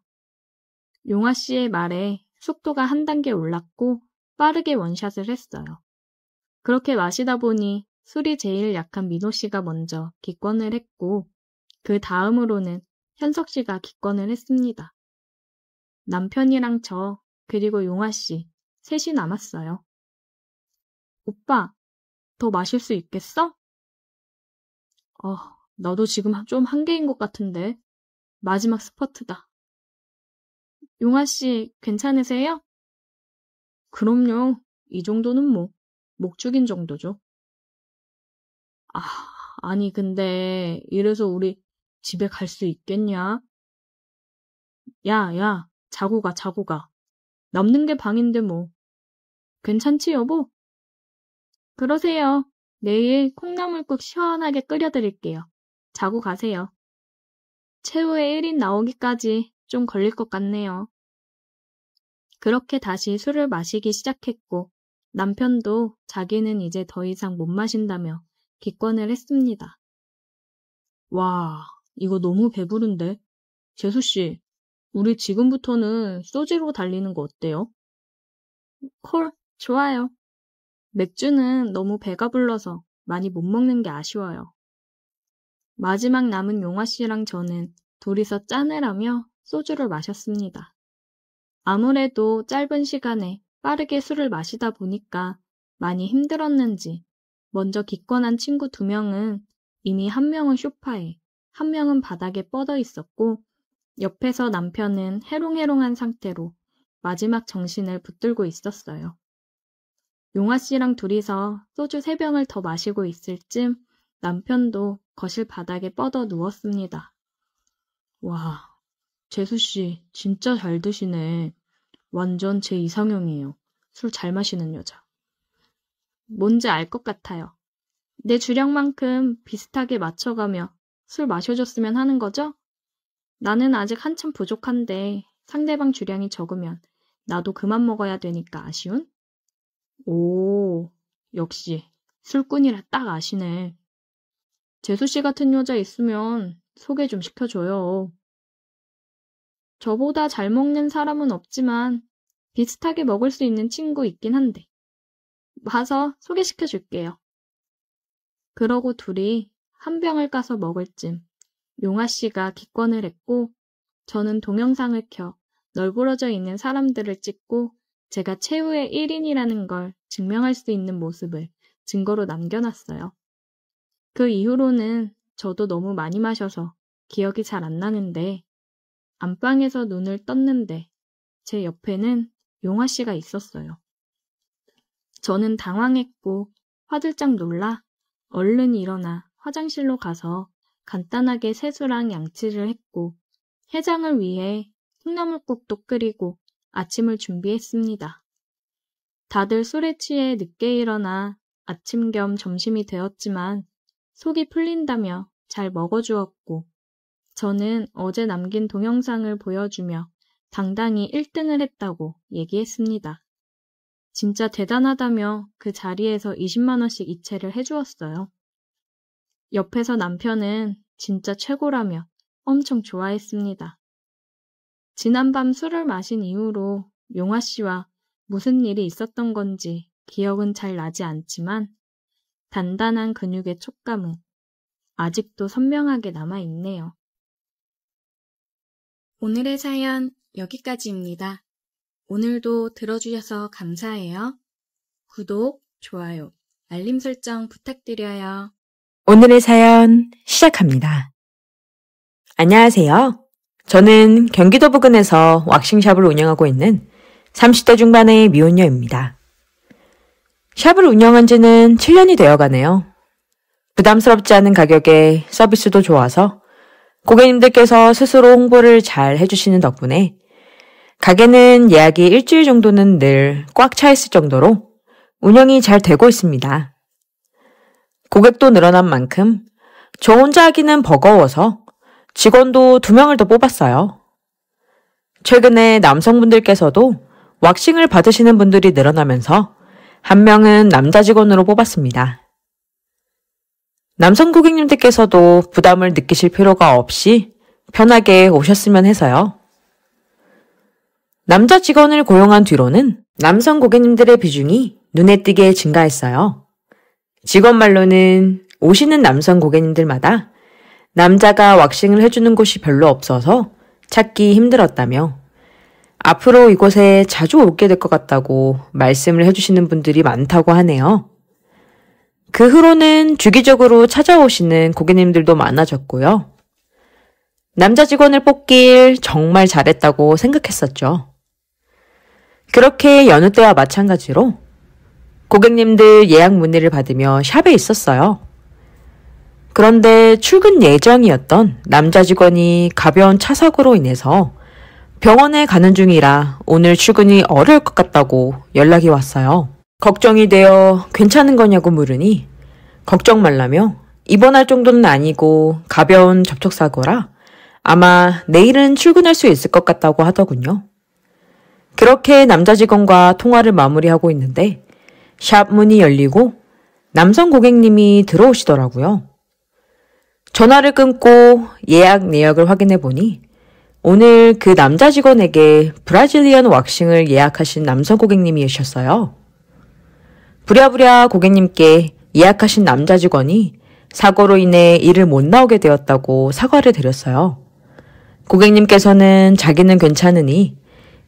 용화 씨의 말에 속도가 한 단계 올랐고 빠르게 원샷을 했어요. 그렇게 마시다 보니 술이 제일 약한 민호 씨가 먼저 기권을 했고 그 다음으로는 현석 씨가 기권을 했습니다. 남편이랑 저 그리고 용화 씨 셋이 남았어요. 오빠, 더 마실 수 있겠어? 나도 지금 좀 한계인 것 같은데 마지막 스퍼트다. 용화 씨 괜찮으세요? 그럼요. 이 정도는 뭐 목 죽인 정도죠. 아, 아니 근데 이래서 우리 집에 갈 수 있겠냐? 야, 자고 가, 자고 가. 남는 게 방인데 뭐. 괜찮지, 여보? 그러세요. 내일 콩나물국 시원하게 끓여드릴게요. 자고 가세요. 최후의 1인 나오기까지 좀 걸릴 것 같네요. 그렇게 다시 술을 마시기 시작했고 남편도 자기는 이제 더 이상 못 마신다며 기권을 했습니다. 와, 이거 너무 배부른데. 재수씨, 우리 지금부터는 소주로 달리는 거 어때요? 콜, 좋아요. 맥주는 너무 배가 불러서 많이 못 먹는 게 아쉬워요. 마지막 남은 용화 씨랑 저는 둘이서 짠을 하며 소주를 마셨습니다. 아무래도 짧은 시간에 빠르게 술을 마시다 보니까 많이 힘들었는지 먼저 기권한 친구 2명은 이미 1명은 소파에, 1명은 바닥에 뻗어 있었고 옆에서 남편은 해롱해롱한 상태로 마지막 정신을 붙들고 있었어요. 용화 씨랑 둘이서 소주 3병을 더 마시고 있을 쯤 남편도 거실 바닥에 뻗어 누웠습니다. 와, 재수씨 진짜 잘 드시네. 완전 제 이상형이에요. 술 잘 마시는 여자. 뭔지 알 것 같아요. 내 주량만큼 비슷하게 맞춰가며 술 마셔줬으면 하는 거죠? 나는 아직 한참 부족한데 상대방 주량이 적으면 나도 그만 먹어야 되니까 아쉬운? 오, 역시 술꾼이라 딱 아시네. 재수씨 같은 여자 있으면 소개 좀 시켜줘요. 저보다 잘 먹는 사람은 없지만 비슷하게 먹을 수 있는 친구 있긴 한데 와서 소개시켜줄게요. 그러고 둘이 한 병을 까서 먹을 쯤 용아 씨가 기권을 했고 저는 동영상을 켜 널브러져 있는 사람들을 찍고 제가 최후의 1인이라는 걸 증명할 수 있는 모습을 증거로 남겨놨어요. 그 이후로는 저도 너무 많이 마셔서 기억이 잘 안 나는데 안방에서 눈을 떴는데 제 옆에는 용아 씨가 있었어요. 저는 당황했고 화들짝 놀라 얼른 일어나 화장실로 가서 간단하게 세수랑 양치를 했고 해장을 위해 콩나물국도 끓이고 아침을 준비했습니다. 다들 술에 취해 늦게 일어나 아침 겸 점심이 되었지만 속이 풀린다며 잘 먹어주었고 저는 어제 남긴 동영상을 보여주며 당당히 1등을 했다고 얘기했습니다. 진짜 대단하다며 그 자리에서 20만 원씩 이체를 해주었어요. 옆에서 남편은 진짜 최고라며 엄청 좋아했습니다. 지난밤 술을 마신 이후로 용아 씨와 무슨 일이 있었던 건지 기억은 잘 나지 않지만 단단한 근육의 촉감은 아직도 선명하게 남아있네요. 오늘의 사연 여기까지입니다. 오늘도 들어주셔서 감사해요. 구독, 좋아요, 알림 설정 부탁드려요. 오늘의 사연 시작합니다. 안녕하세요. 저는 경기도 부근에서 왁싱샵을 운영하고 있는 30대 중반의 미혼녀입니다. 샵을 운영한 지는 7년이 되어가네요. 부담스럽지 않은 가격에 서비스도 좋아서 고객님들께서 스스로 홍보를 잘 해주시는 덕분에 가게는 예약이 일주일 정도는 늘 꽉 차 있을 정도로 운영이 잘 되고 있습니다. 고객도 늘어난 만큼 저 혼자 하기는 버거워서 직원도 2명을 더 뽑았어요. 최근에 남성분들께서도 왁싱을 받으시는 분들이 늘어나면서 1명은 남자 직원으로 뽑았습니다. 남성 고객님들께서도 부담을 느끼실 필요가 없이 편하게 오셨으면 해서요. 남자 직원을 고용한 뒤로는 남성 고객님들의 비중이 눈에 띄게 증가했어요. 직원 말로는 오시는 남성 고객님들마다 남자가 왁싱을 해주는 곳이 별로 없어서 찾기 힘들었다며 앞으로 이곳에 자주 오게 될 것 같다고 말씀을 해주시는 분들이 많다고 하네요. 그 후로는 주기적으로 찾아오시는 고객님들도 많아졌고요. 남자 직원을 뽑길 정말 잘했다고 생각했었죠. 그렇게 여느 때와 마찬가지로 고객님들 예약 문의를 받으며 샵에 있었어요. 그런데 출근 예정이었던 남자 직원이 가벼운 차 사고로 인해서 병원에 가는 중이라 오늘 출근이 어려울 것 같다고 연락이 왔어요. 걱정이 되어 괜찮은 거냐고 물으니 걱정 말라며 입원할 정도는 아니고 가벼운 접촉사고라 아마 내일은 출근할 수 있을 것 같다고 하더군요. 그렇게 남자 직원과 통화를 마무리하고 있는데 샵 문이 열리고 남성 고객님이 들어오시더라고요. 전화를 끊고 예약 내역을 확인해 보니 오늘 그 남자 직원에게 브라질리언 왁싱을 예약하신 남성 고객님이셨어요. 부랴부랴 고객님께 예약하신 남자 직원이 사고로 인해 일을 못 나오게 되었다고 사과를 드렸어요. 고객님께서는 자기는 괜찮으니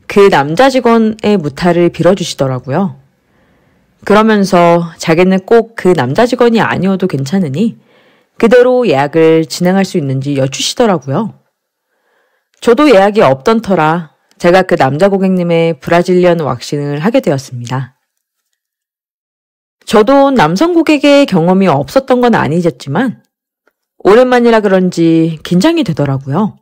그 남자 직원의 무탈을 빌어주시더라고요. 그러면서 자기는 꼭 그 남자 직원이 아니어도 괜찮으니 그대로 예약을 진행할 수 있는지 여쭈시더라고요. 저도 예약이 없던 터라 제가 그 남자 고객님의 브라질리언 왁싱을 하게 되었습니다. 저도 남성 고객의 경험이 없었던 건 아니었지만 오랜만이라 그런지 긴장이 되더라고요.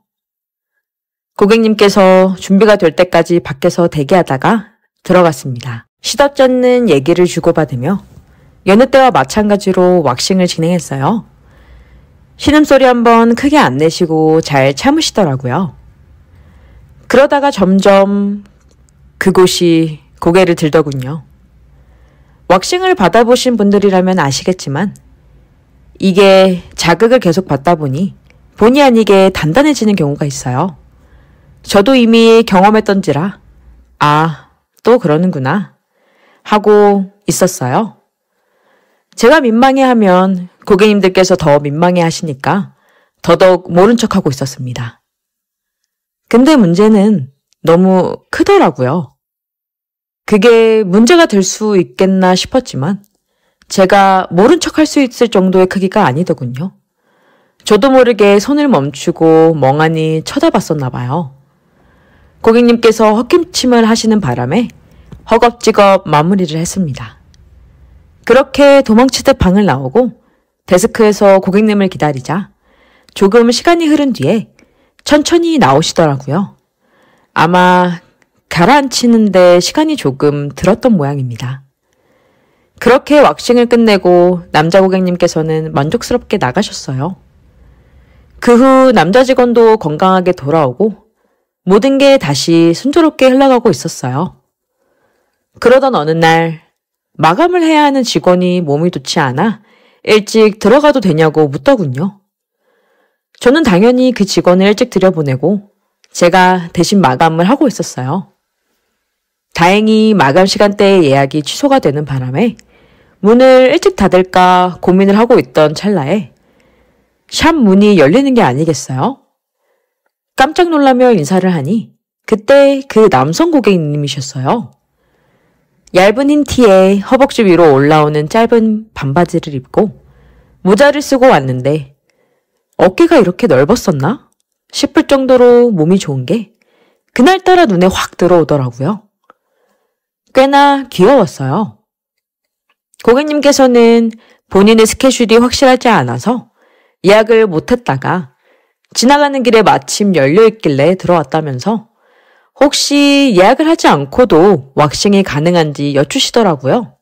고객님께서 준비가 될 때까지 밖에서 대기하다가 들어갔습니다. 시덥지 않는 얘기를 주고받으며 여느 때와 마찬가지로 왁싱을 진행했어요. 신음소리 한번 크게 안 내시고 잘 참으시더라고요. 그러다가 점점 그곳이 고개를 들더군요. 왁싱을 받아보신 분들이라면 아시겠지만 이게 자극을 계속 받다 보니 본의 아니게 단단해지는 경우가 있어요. 저도 이미 경험했던지라 아, 또 그러는구나 하고 있었어요. 제가 민망해하면 고객님들께서 더 민망해 하시니까 더더욱 모른 척하고 있었습니다. 근데 문제는 너무 크더라고요. 그게 문제가 될 수 있겠나 싶었지만 제가 모른 척할 수 있을 정도의 크기가 아니더군요. 저도 모르게 손을 멈추고 멍하니 쳐다봤었나 봐요. 고객님께서 헛기침을 하시는 바람에 허겁지겁 마무리를 했습니다. 그렇게 도망치듯 방을 나오고 데스크에서 고객님을 기다리자 조금 시간이 흐른 뒤에 천천히 나오시더라고요. 아마 가라앉히는데 시간이 조금 들었던 모양입니다. 그렇게 왁싱을 끝내고 남자 고객님께서는 만족스럽게 나가셨어요. 그 후 남자 직원도 건강하게 돌아오고 모든 게 다시 순조롭게 흘러가고 있었어요. 그러던 어느 날 마감을 해야 하는 직원이 몸이 좋지 않아 일찍 들어가도 되냐고 묻더군요. 저는 당연히 그 직원을 일찍 들여보내고 제가 대신 마감을 하고 있었어요. 다행히 마감 시간대에 예약이 취소가 되는 바람에 문을 일찍 닫을까 고민을 하고 있던 찰나에 샵 문이 열리는 게 아니겠어요? 깜짝 놀라며 인사를 하니 그때 그 남성 고객님이셨어요. 얇은 흰 티에 허벅지 위로 올라오는 짧은 반바지를 입고 모자를 쓰고 왔는데 어깨가 이렇게 넓었었나 싶을 정도로 몸이 좋은 게 그날따라 눈에 확 들어오더라고요. 꽤나 귀여웠어요. 고객님께서는 본인의 스케줄이 확실하지 않아서 예약을 못했다가 지나가는 길에 마침 열려있길래 들어왔다면서 혹시 예약을 하지 않고도 왁싱이 가능한지 여쭈시더라고요.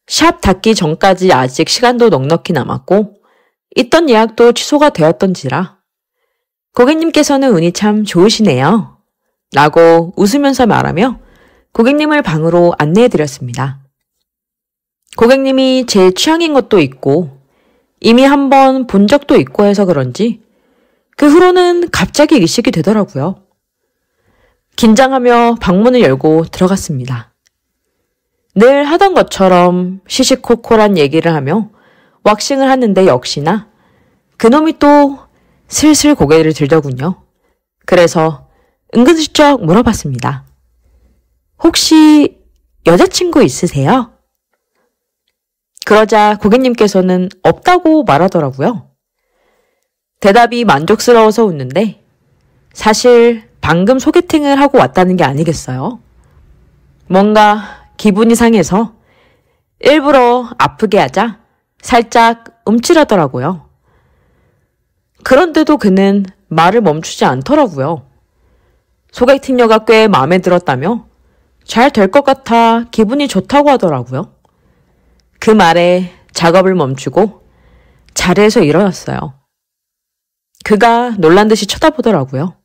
샵 닫기 전까지 아직 시간도 넉넉히 남았고 있던 예약도 취소가 되었던지라 고객님께서는 운이 참 좋으시네요. 라고 웃으면서 말하며 고객님을 방으로 안내해드렸습니다. 고객님이 제 취향인 것도 있고 이미 한번 본 적도 있고 해서 그런지 그 후로는 갑자기 의식이 되더라고요. 긴장하며 방문을 열고 들어갔습니다. 늘 하던 것처럼 시시콜콜한 얘기를 하며 왁싱을 하는데 역시나 그놈이 또 슬슬 고개를 들더군요. 그래서 은근슬쩍 물어봤습니다. 혹시 여자친구 있으세요? 그러자 고객님께서는 없다고 말하더라고요. 대답이 만족스러워서 웃는데 사실 방금 소개팅을 하고 왔다는 게 아니겠어요? 뭔가 기분이 상해서 일부러 아프게 하자 살짝 움찔하더라고요. 그런데도 그는 말을 멈추지 않더라고요. 소개팅녀가 꽤 마음에 들었다며 잘 될 것 같아 기분이 좋다고 하더라고요. 그 말에 작업을 멈추고 자리에서 일어났어요. 그가 놀란 듯이 쳐다보더라고요.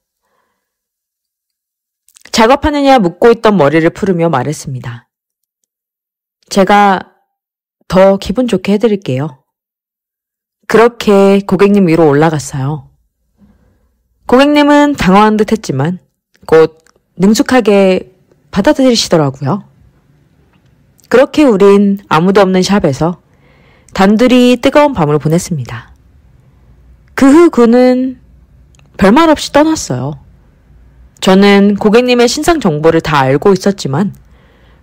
작업하느냐 묻고 있던 머리를 풀으며 말했습니다. 제가 더 기분 좋게 해드릴게요. 그렇게 고객님 위로 올라갔어요. 고객님은 당황한 듯 했지만 곧 능숙하게 받아들이시더라고요. 그렇게 우린 아무도 없는 샵에서 단둘이 뜨거운 밤을 보냈습니다. 그 후 그는 별말 없이 떠났어요. 저는 고객님의 신상 정보를 다 알고 있었지만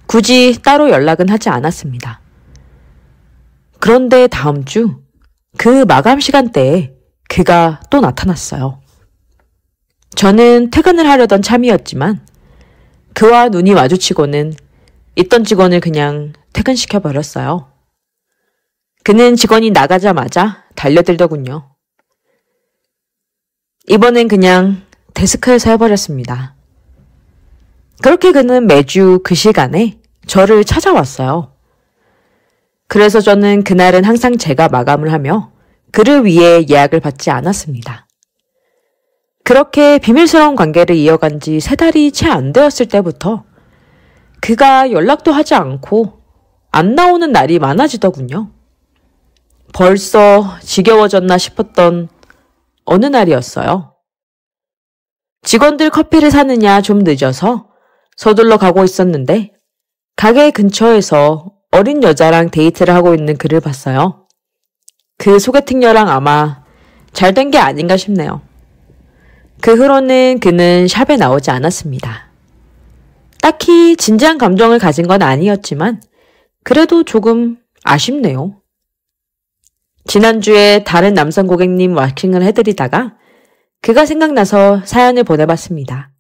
굳이 따로 연락은 하지 않았습니다. 그런데 다음 주 그 마감 시간대에 그가 또 나타났어요. 저는 퇴근을 하려던 참이었지만 그와 눈이 마주치고는 있던 직원을 그냥 퇴근시켜버렸어요. 그는 직원이 나가자마자 달려들더군요. 이번엔 그냥 데스크에서 해버렸습니다. 그렇게 그는 매주 그 시간에 저를 찾아왔어요. 그래서 저는 그날은 항상 제가 마감을 하며 그를 위해 예약을 받지 않았습니다. 그렇게 비밀스러운 관계를 이어간 지 3달이 채 안 되었을 때부터 그가 연락도 하지 않고 안 나오는 날이 많아지더군요. 벌써 지겨워졌나 싶었던 어느 날이었어요. 직원들 커피를 사느냐 좀 늦어서 서둘러 가고 있었는데 가게 근처에서 어린 여자랑 데이트를 하고 있는 그를 봤어요. 그 소개팅녀랑 아마 잘 된 게 아닌가 싶네요. 그 후로는 그는 샵에 나오지 않았습니다. 딱히 진지한 감정을 가진 건 아니었지만 그래도 조금 아쉽네요. 지난주에 다른 남성 고객님 왁싱을 해드리다가 그가 생각나서 사연을 보내봤습니다.